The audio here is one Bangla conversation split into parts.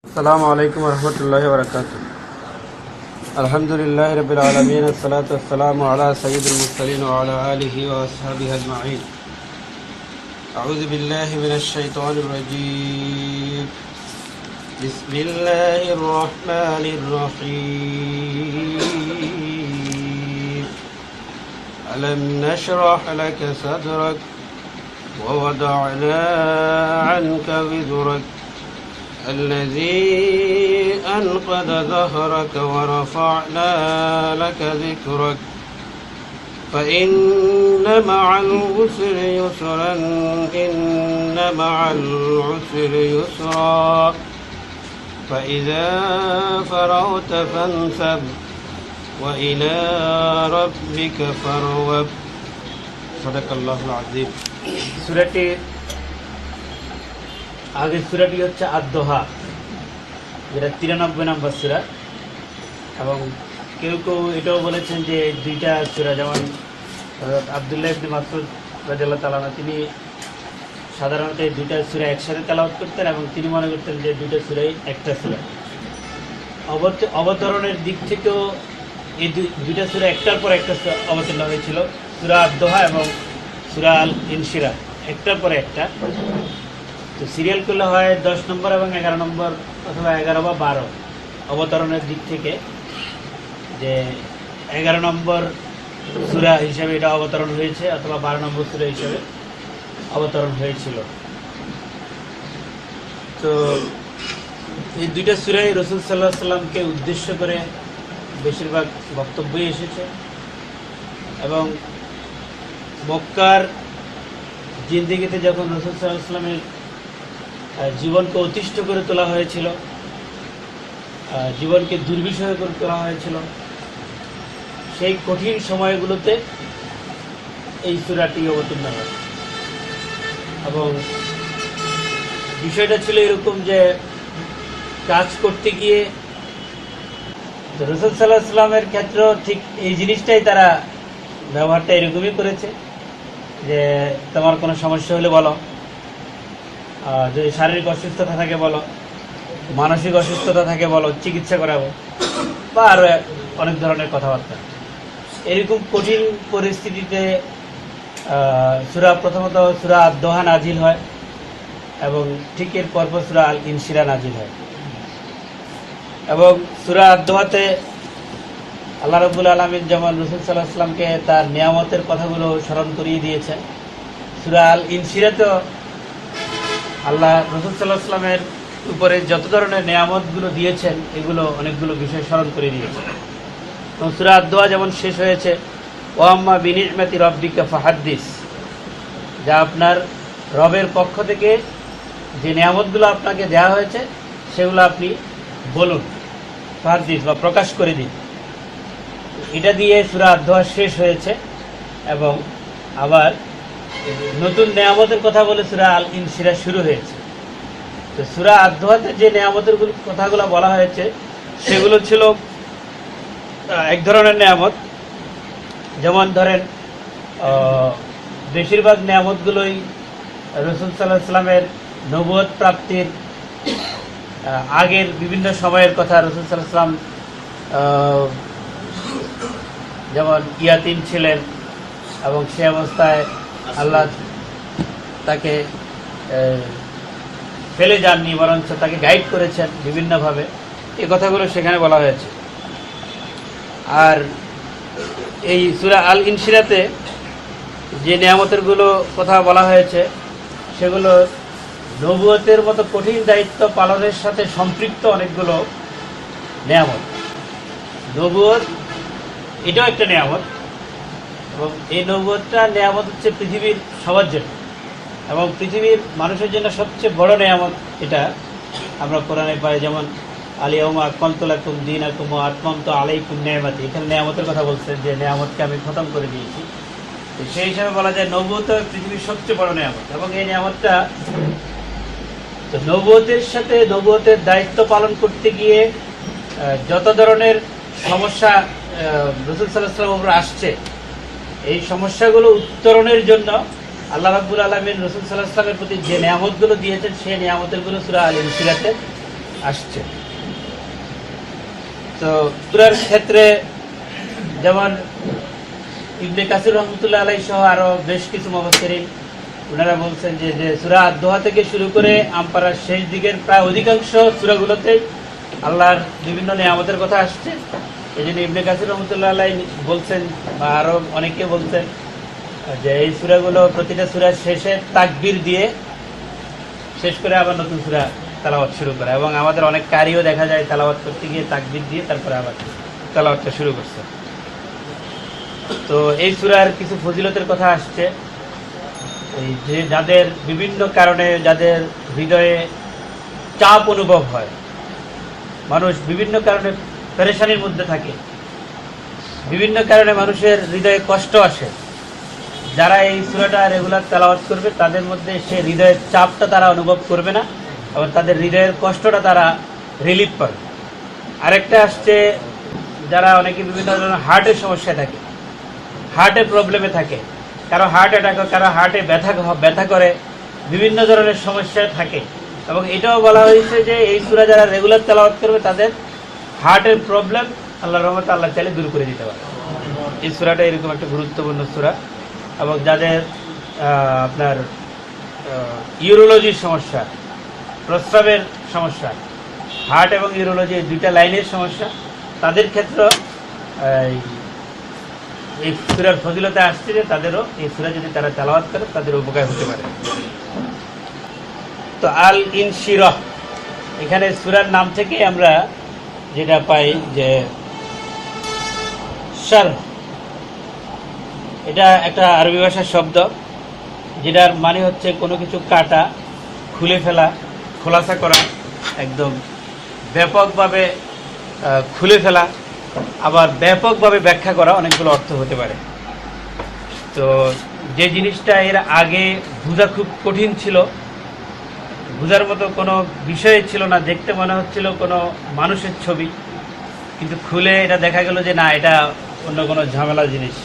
السلام عليكم ورحمة الله وبركاته. الحمد لله رب العالمين، الصلاة والسلام على سيد المرسلين وعلى آله وأصحابه أجمعين. أعوذ بالله من الشيطان الرجيم. بسم الله الرحمن الرحيم. ألم نشرح لك صدرك ووضعنا عنك وزرك الذي أنقض ظهرك ورفعنا لك ذكرك فإن مع العسر يسرا إن مع العسر يسرا فإذا فرغت فانصب وإلى ربك فارغب. صدق الله العظيم. সূরাটি আগের সূরাটি হচ্ছে আদ-দোহা, যেটা 93 নম্বর সূরা। এবং কেউ কেউ এটাও বলেছেন যে দুইটা সূরা, যেমন আব্দুল্লাহ ইবনে মাসউদ রাদিয়াল্লাহু তাআলা আনহু তিনি সাধারণত এই দুইটা সূরা একসাথে তেলাওয়াত করতেন এবং তিনি মনে করতেন যে দুইটা সূরাই একটা সূরা। অবতরণের দিক থেকেও এই দুইটা সূরা একটার পর একটা অবতীর্ণ হয়েছিল, সূরা আদ-দোহা এবং সূরা আল-ইনশিরাহ, একটার পরে একটা। তো সিরিয়াল করলে হয় 10 নম্বর এবং 11 নম্বর, অথবা 11 বা 12 অবতরণের দিক থেকে, যে 11 নম্বর সূরা হিসাবে এটা অবতরণ হয়েছে অথবা 12 নম্বর সূরা হিসাবে অবতরণ হয়েছিল। তো এই দুইটা সূরাই রাসূল সাল্লাল্লাহু আলাইহি সাল্লামকে উদ্দেশ্য করে বেশিরভাগ বক্তব্যই এসেছে এবং মক্কার জিন্দেগিতে যখন রাসূল সাল্লাল্লাহু আলাইহি সাল্লামের জীবনকে অতিষ্ঠ করে তোলা হয়েছিল, জীবনকে দুর্বিষহ করে তোলা হয়েছিল, সেই কঠিন সময়গুলোতে এই সূরাটি অবতীর্ণ হয়। এবং বিষয়টা ছিল এরকম যে কাজ করতে গিয়ে রাসূল সাল্লাল্লাহু আলাইহি সাল্লামের ক্ষেত্রেও ঠিক এই জিনিসটাই তারা ব্যবহারটা এরকমই করেছে যে তোমার কোনো সমস্যা হলে বলো, যদি শারীরিক অসুস্থতা থাকে বলো, মানসিক অসুস্থতা থাকে বলো, চিকিৎসা করাবো, বা আরও অনেক ধরনের কথাবার্তা। এরকম কঠিন পরিস্থিতিতে প্রথমত সূরা আদ-দোহা নাজিল হয় এবং ঠিক এর পরপর সূরা আল-ইনশিরাহ নাজিল হয়। এবং সূরা আদ-দোহাতে আল্লাহ রাব্বুল আলামিন যেমন রাসূল সাল্লাল্লাহু আলাইহি সাল্লামকে তার নিয়ামতের কথাগুলো স্মরণ করিয়ে দিয়েছেন, সূরা আল-ইনশিরাহতেও আল্লাহ রাসূল সাল্লাল্লাহু আলাইহি সাল্লামের উপরে যত ধরনের নিয়ামতগুলো দিয়েছেন এগুলো অনেকগুলো বিষয় স্মরণ করে দিয়েছেন। এবং সূরা আদ-দোহা যেমন শেষ হয়েছে ওয়া আম্মা বিনি'মাতি রাব্বিকা ফাহাদ্দিস, যা আপনার রবের পক্ষ থেকে যে নিয়ামতগুলো আপনাকে দেওয়া হয়েছে সেগুলো আপনি বলুন, ফাহাদ্দিস বা প্রকাশ করে দিন। এটা দিয়ে সূরা আদ-দোহা শেষ হয়েছে এবং আবার নতুন নিয়ামতের কথা বলে সূরা আল-ইনশিরাহ শুরু হয়েছে। তো সূরা আদ-দোহাতে যে নিয়ামতের কথাগুলো বলা হয়েছে সেগুলো ছিল এক ধরনের নিয়ামত, যেমন ধরেন বেশিরভাগ নিয়ামতগুলোই রাসূল সাল্লাল্লাহু আলাইহি সাল্লামের নবুয়ত প্রাপ্তির আগের বিভিন্ন সময়ের কথা। রাসূল সাল্লাল্লাহু আলাইহি সাল্লাম যেমন ইয়াতীম ছিলেন এবং সে অবস্থায় আল্লাহ তাকে ফেলে যাননি, বরঞ্চ তাকে গাইড করেছেন বিভিন্নভাবে, এই কথাগুলো সেখানে বলা হয়েছে। আর এই সূরা আল-ইনশিরাহতে যে নিয়ামতেরগুলো কথা বলা হয়েছে সেগুলো নবুয়তের মতো কঠিন দায়িত্ব পালনের সাথে সম্পৃক্ত অনেকগুলো নিয়ামত। নবুয়ত এটাও একটা নিয়ামত এবং এই নবুয়তটা নিয়ামত হচ্ছে পৃথিবীর সবার জন্য এবং পৃথিবীর মানুষের জন্য সবচেয়ে বড় নিয়ামত। এটা আমরা কোরআনে পাই, যেমন আল-ইয়াওমা আকমালতু লাকুম দীনাকুম ওয়া আতমামতু আলাইকুম নি'মাতি। এখানে নিয়ামতের কথা বলছেন যে নিয়ামতকে আমি খতম করে দিয়েছি। সেই হিসাবে বলা যায় নবুয়ত পৃথিবীর সবচেয়ে বড় নিয়ামত এবং এই নিয়ামতটা তো নবুয়তের সাথে নবুয়তের দায়িত্ব পালন করতে গিয়ে যত ধরনের সমস্যা রাসূল সাল্লাল্লাহু আলাইহি ওয়াসাল্লামের উপর আসছে, এই সমস্যাগুলো উত্তরণের জন্য আল্লাহ রাব্বুল আলামিন রাসূল সাল্লাল্লাহু আলাইহি ওয়াসাল্লামের প্রতি যে নিয়ামতগুলো দিয়েছেন সেই নিয়ামতগুলো সূরা আল-ইনশিরাহতে আসছে। তো সূরার ক্ষেত্রে যেমন ইবনে কাসির রহমতুল্লাহ আলাইহি সহ আরো বেশ কিছু মুফাসসিরিন ওনারা বলছেন যে সূরা আদ-দুহা থেকে শুরু করে আমপারার শেষ দিকের প্রায় অধিকাংশ সূরাগুলোতেই আল্লাহর বিভিন্ন নিয়ামতের কথা আসছে। এই জন্য ইবনে কাসির রহমতুল্লাহ আলাইহি বলছেন বা আরো অনেকে বলছেন যে এই সূরাগুলো প্রতিটা সূরার শেষে তাকবীর দিয়ে শেষ করে আবার নতুন সূরা তেলাওয়াত শুরু করা, এবং আমাদের অনেক কারিও দেখা যায় তেলাওয়াত করতে গিয়ে তাকবীর দিয়ে তারপরে আবার তেলাওয়াতটা শুরু করছে। তো এই সূরার কিছু ফজিলতের কথা আসছে, এই যে যাদের বিভিন্ন কারণে যাদের হৃদয়ে চাপ অনুভব হয়, মানুষ বিভিন্ন কারণে পেরেশানির মধ্যে থাকে, বিভিন্ন কারণে মানুষের হৃদয়ে কষ্ট আসে, যারা এই সূরাটা রেগুলার তেলাওয়াত করবে তাদের মধ্যে সে হৃদয়ের চাপটা তারা অনুভব করবে না এবং তাদের হৃদয়ের কষ্টটা তারা রিলিফ পাবে। আরেকটা আসছে যারা অনেকে বিভিন্ন ধরনের হার্টের সমস্যায় থাকে, হার্টের প্রবলেমে থাকে, কারো হার্ট অ্যাটাক, কারো হার্টে ব্যথা করে, বিভিন্ন ধরনের সমস্যায় থাকে, এবং এটাও বলা হয়েছে যে এই সূরা যারা রেগুলার তেলাওয়াত করবে তাদের হার্টের প্রবলেম আল্লাহর রহমতে আল্লাহ চাইলে দূর করে দিতে পারে। এই সূরাটা এরকম একটা গুরুত্বপূর্ণ সূরা। এবং যাদের আপনার ইউরোলজির সমস্যা, প্রস্রাবের সমস্যা, হার্ট এবং ইউরোলজি দুইটা লাইনের সমস্যা, তাদের ক্ষেত্রে এই সূরার ফজিলতে আসছে যে তাদেরও এই সূরা যদি তারা তেলাওয়াত করে তাদের উপকার হতে পারে। তো আল ইনশিরাহ, এখানে সূরার নাম থেকে আমরা যেটা পাই যে শারহ, এটা একটা আরবি ভাষার শব্দ যেটার মানে হচ্ছে কোনো কিছু কাটা, খুলে ফেলা, খোলাসা করা, একদম ব্যাপকভাবে খুলে ফেলা, আবার ব্যাপকভাবে ব্যাখ্যা করা, অনেকগুলো অর্থ হতে পারে। তো যে জিনিসটা এর আগে বোঝা খুব কঠিন ছিল, বোঝার মতো কোনো বিষয় ছিল না, দেখতে মনে হচ্ছিল কোনো মানুষের ছবি, কিন্তু খুলে এটা দেখা গেল যে না, এটা অন্য কোনো ঝামেলা জিনিস,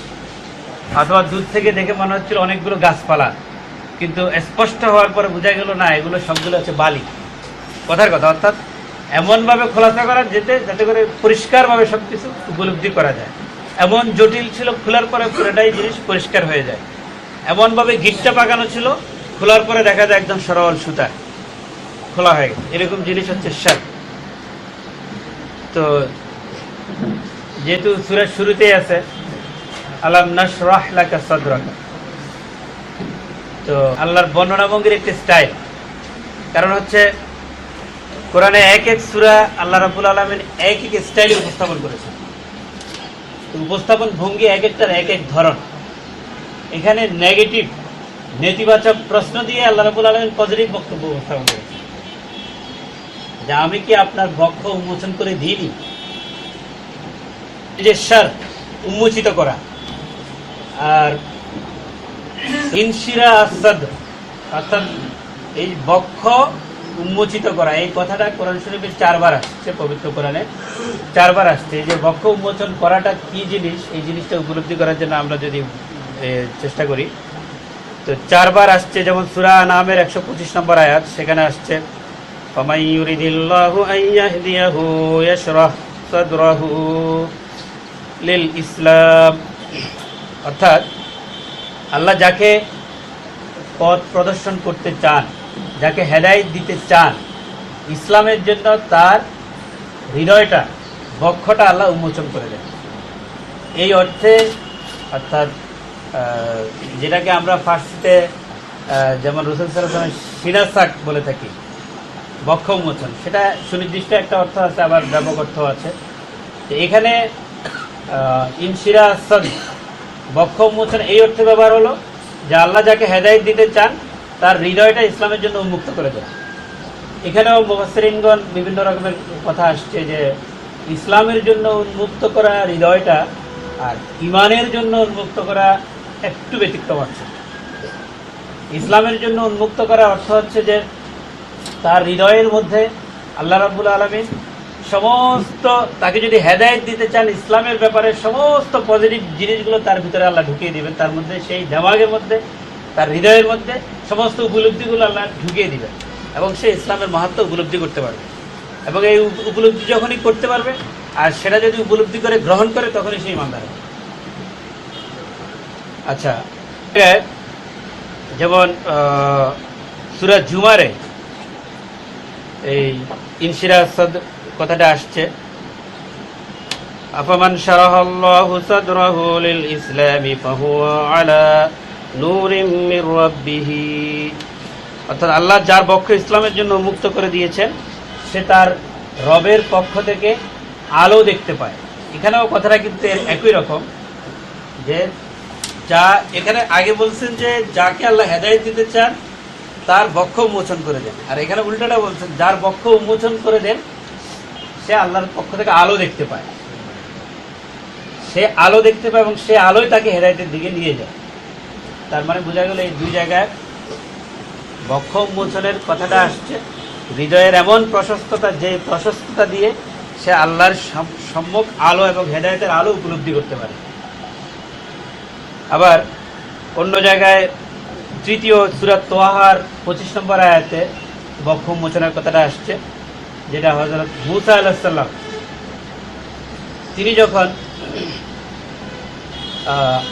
অথবা দূর থেকে দেখে মনে হচ্ছিল অনেকগুলো গাছপালা, কিন্তু স্পষ্ট হওয়ার পরে বোঝা গেল না, এগুলো সবগুলো হচ্ছে বালি, কথার কথা। অর্থাৎ এমনভাবে খোলাসা করা যাতে করে পরিষ্কারভাবে সব কিছু উপলব্ধি করা যায়। এমন জটিল ছিল, খোলার পরে পুরোটাই জিনিস পরিষ্কার হয়ে যায়। এমনভাবে গিটটা পাকানো ছিল, খোলার পরে দেখা যায় একদম সরল সুতা খোলা হয়ে গেছে, এরকম জিনিস হচ্ছে শারহ। তো যেহেতু সূরার শুরুতেই আছে আলাম নাশরাহ লাকা সাদরাকা, তো আল্লাহর বর্ণনা ভঙ্গির একটি স্টাইল, কারণ হচ্ছে কোরআনে এক এক সূরা আল্লাহ রাব্বুল আলামিন এক এক স্টাইলে উপস্থাপন করেছেন। উপস্থাপন ভঙ্গি এক একটার এক এক ধরন। এখানে নেগেটিভ, নেতিবাচক প্রশ্ন দিয়ে আল্লাহ রাব্বুল আলামিন পজিটিভ বক্তব্য উপস্থাপন করেছেন, যে আমি কি আপনার বক্ষ উন্মোচন করে দিইনি? যে শারহ, উন্মোচিত করা। আর ইনশিরা আস-সাদর, অর্থাৎ এই বক্ষ উন্মোচিত করা, এই কথাটা কোরআন শরীফে 4 বার আসছে, পবিত্র কোরআনে 4 বার আসছে। এই যে বক্ষ উন্মোচন করাটা কি জিনিস, এই জিনিসটা উপলব্ধি করার জন্য আমরা যদি চেষ্টা করি, তো 4 বার আসছে। যেমন সূরা আনআমের 125 নম্বর আয়াত, সেখানে আসছে ফামান ইউরিদিল্লাহু আন ইয়াহদিয়াহু ইয়াশরাহ সাদরাহু লিল ইসলাম, অর্থাৎ আল্লাহ যাকে পথ প্রদর্শন করতে চান, যাকে হেদায়েত দিতে চান ইসলামের জন্য, তার হৃদয়টা, বক্ষটা আল্লাহ উন্মোচন করে দেন। এই অর্থে, অর্থাৎ যেটাকে আমরা ফার্সিতে যেমন রাসূল সাল্লাল্লাহু আলাইহি ওয়াসাল্লাম সিনাসাক বলে থাকি, বক্ষ উন্মোচন, সেটা সুনির্দিষ্ট একটা অর্থ আছে, আবার ব্যাপক অর্থ আছে। এখানে ইনশিরা আস-সাদর, বক্ষ উন্মোচন, এই অর্থে ব্যবহার হলো যে আল্লাহ যাকে হেদায়েত দিতে চান তার হৃদয়টা ইসলামের জন্য উন্মুক্ত করে দেন। এখানেও মুফাসসিরিনগণ বিভিন্ন রকমের কথা আসছে যে ইসলামের জন্য উন্মুক্ত করা হৃদয়টা আর ঈমানের জন্য উন্মুক্ত করা একটু ব্যতিক্রম আছে। ইসলামের জন্য উন্মুক্ত করা অর্থ হচ্ছে যে তার হৃদয়ের মধ্যে আল্লাহ রাব্বুল আলামিন সমস্ত, তাকে যদি হেদায়েত দিতে চান ইসলামের ব্যাপারে, সমস্ত পজিটিভ জিনিসগুলো তার ভিতরে আল্লাহ ঢুকিয়ে দিবেন, তার মধ্যে, সেই দেমাগের মধ্যে, তার হৃদয়ের মধ্যে সমস্ত উপলব্ধিগুলো আল্লাহ ঢুকিয়ে দিবেন, এবং সে ইসলামের মাহাত্ম্য উপলব্ধি করতে পারবে। এবং এই উপলব্ধি যখনই করতে পারবে, আর সেটা যদি উপলব্ধি করে গ্রহণ করে, তখনই সেই ইমানদার হবে। আচ্ছা, যেমন সূরা জুমারে এই ইনশিরাহ কথাটা আসছে, আফামান শারাহাল্লাহু সাদরাহু লিল ইসলামি ফাহুয়া আলা নূরিম মির রাব্বিহি, অর্থাৎ আল্লাহ যার পক্ষ ইসলামের জন্য মুক্ত করে দিয়েছেন, সে তার রবের পক্ষ থেকে আলো দেখতে পায়। এখানেও কথাটা কিন্তু একই রকম, যে যা এখানে আগে বলছেন যে যাকে আল্লাহ হেদায়েত দিতে চান তার বক্ষ উন্মোচন করে দেন, আর এখানে উল্টাটা বলছেন যার বক্ষ উন্মোচন করে দেন সে আল্লাহর পক্ষ থেকে আলো দেখতে পায়। সে আলো দেখতে পায় এবং সে আলোই তাকে হেদায়েতের দিকে নিয়ে যায়। তার মানে বোঝা গেল এই দুই জায়গায় বক্ষ উন্মোচনের কথাটা আসছে, হৃদয়ের এমন প্রশস্ততা, যে প্রশস্ততা দিয়ে সে আল্লাহর সম্মুখ আলো এবং হেদায়েতের আলো উপলব্ধি করতে পারে। আবার অন্য জায়গায় তৃতীয় সূরা তোহার 25 নম্বর আয়াতে বক্ষ উন্মোচনের কথাটা আসছে, যেটা হযরত মূসা আলাইহিস সালাম তিনি যখন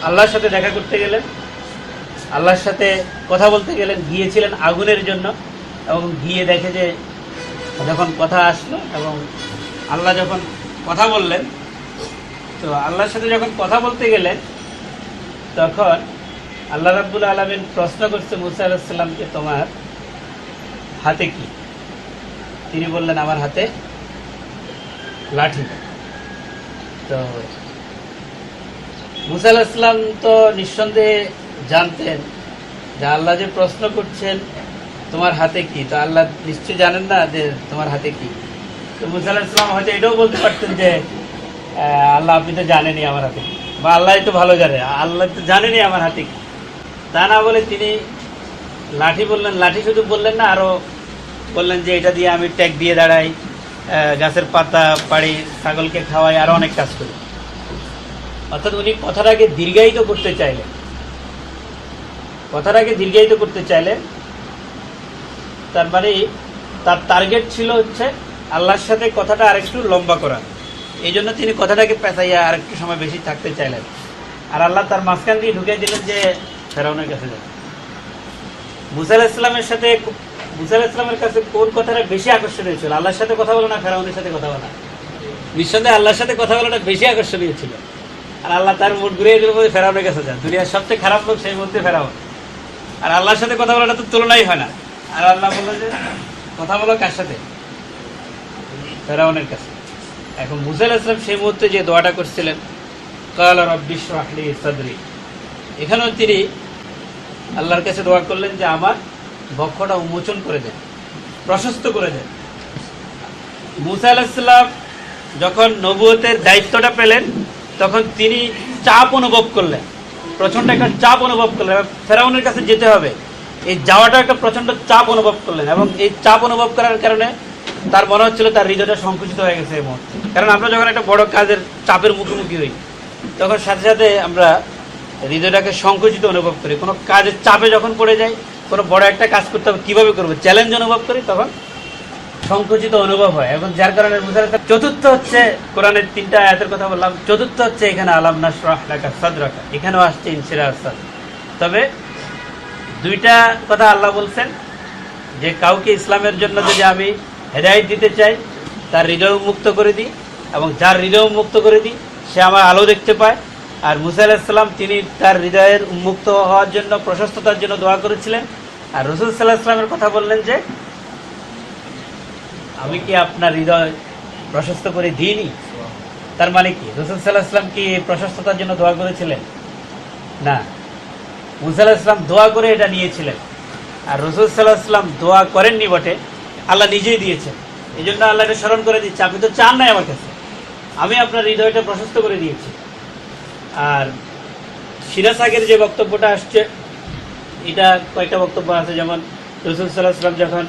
আল্লাহর সাথে দেখা করতে গেলেন, আল্লাহর সাথে কথা বলতে গেলেন, গিয়েছিলেন আগুনের জন্য, এবং গিয়ে দেখে যে যখন কথা আসলো এবং আল্লাহ যখন কথা বললেন, তো আল্লাহর সাথে যখন কথা বলতে গেলেন তখন আল্লাহ রাব্বুল আলামিন প্রশ্ন করছে মূসা আলাইহিস সালামকে, তোমার হাতে কি? তিনি বললেন, আমার হাতে লাঠি। তো মূসা আলাইহিস সালাম তো নিঃসন্দেহে জানতেন যে আল্লাহ যে প্রশ্ন করছেন তোমার হাতে কি, তো আল্লাহ নিশ্চয়ই জানেন না যে তোমার হাতে কি। তো মূসা আলাইহিস সালাম হয়তো এটাও বলতে পারতেন যে আল্লাহ আপনি তো জানেনই আমার হাতে কি, বা আল্লাহ তো ভালো জানে, আল্লাহ তো জানেনই আমার হাতে কি। তা না বলে তিনি লাঠি বললেন। লাঠি শুধু বললেন না, আরও বললেন যে এটা দিয়ে আমি ট্যাগ দিয়ে দাঁড়াই, গাছের পাতা পাড়ি, ছাগলকে খাওয়াই, আরও অনেক কাজ করি। অর্থাৎ উনি কথাটাকে দীর্ঘায়িত করতে চাইলেন, তার মানে তার টার্গেট ছিল হচ্ছে আল্লাহর সাথে কথাটা আরেকটু লম্বা করা। এই জন্য তিনি কথাটাকে পেঁচাইয়া আরেকটু সময় বেশি থাকতে চাইলেন। আর আল্লাহ তার মাঝখান দিয়ে ঢুকিয়ে দিলেন যে ফেরাউনের কাছে যান। মূসা আলাইহিস সালামের কাছে কোন কথাটা বেশি আকর্ষণীয় ছিল? আল্লাহর সাথে কথা বলো না ফেরাউনের সাথে কথা বলা? নিঃসন্দেহে আল্লাহর সাথে কথা বলাটা বেশি আকর্ষণীয় ছিল। আর আল্লাহ তার মুড ঘুরিয়ে দিল, ফেরাউনের কাছে যান, দুনিয়ার সবচেয়ে খারাপ লোক সেই মধ্যে ফেরাউন। আর আল্লাহর সাথে কথা বলাটা তো তুলনাই হয় না। আর আল্লাহ বললেন যে কথা বলো কার সাথে? ফেরাউনের কাছে। এখন মূসা আলাইহিস সালাম সেই মুহূর্তে যে দোয়াটা করছিলেন, ক্বালা রাব্বি ইশরাহ লি সাদরি, এখানেও তিনি আল্লাহর কাছে দোয়া করলেন যে আমার বক্ষটা উন্মোচন করে দেন, প্রশস্ত করে দেন। মূসা আলাইহিস সালাম যখন নবুয়তের দায়িত্বটা পেলেন, তখন তিনি চাপ অনুভব করলেন, প্রচণ্ড একটা চাপ অনুভব করলেন। ফেরাউনের কাছে যেতে হবে, এই যাওয়াটা একটা প্রচণ্ড চাপ অনুভব করলেন, এবং এই চাপ অনুভব করার কারণে তার মনে হচ্ছিল তার হৃদয়টা সংকুচিত হয়ে গেছে এই মুহূর্তে। কারণ আমরা যখন একটা বড় কাজের চাপের মুখোমুখি হই, তখন সাথে সাথে আমরা হৃদয়টাকে সংকুচিত অনুভব করি। কোনো কাজের চাপে যখন পড়ে যাই, কোনো বড় একটা কাজ করতে হবে, কীভাবে করবো, চ্যালেঞ্জ অনুভব করি, তখন সংকুচিত অনুভব হয়। এবং যার কারণে চতুর্থ হচ্ছে কোরআনের 3টা আয়াতের কথা বললাম, চতুর্থ হচ্ছে এখানে আলাম নাশরাহ লাকা সাদরাকা, এখানেও আসছে ইনশিরাহ সাদ। তবে 2টা কথা আল্লাহ বলছেন যে কাউকে ইসলামের জন্য যদি আমি হেদায়েত দিতে চাই, তার হৃদয় উন্মুক্ত করে দিই, এবং যার হৃদয় উন্মুক্ত করে দিই সে আমার আলো দেখতে পায়। আর মূসা আলাইহিস সালাম তিনি তার হৃদয়ের উন্মুক্ত হওয়ার জন্য, প্রশস্ততার জন্য দোয়া করেছিলেন। আর রাসূল সাল্লাল্লাহু আলাইহি ওয়াসাল্লামের কথা বললেন যে আমি কি আপনার হৃদয় প্রশস্ত করে দিইনি? তার মানে কি রাসূল সাল্লাল্লাহু আলাইহি ওয়াসাল্লাম কি প্রশস্ততার জন্য দোয়া করেছিলেন? না, মূসা আলাইহিস সালাম দোয়া করে এটা নিয়েছিলেন। আর রাসূল সাল্লাল্লাহু আলাইহি ওয়াসাল্লাম দোয়া করেননি বটে, আল্লাহ নিজেই দিয়েছেন। এই জন্য আল্লাহ এটা স্মরণ করে দিচ্ছে, আপনি তো চান নাই আমার কাছে, আমি আপনার হৃদয়টা প্রশস্ত করে দিয়েছি। আর সিরাজ আগের যে বক্তব্যটা আসছে, এটা কয়েকটা বক্তব্য আছে। যেমন রাসূল সাল্লাল্লাহু আলাইহি ওয়াসাল্লাম যখন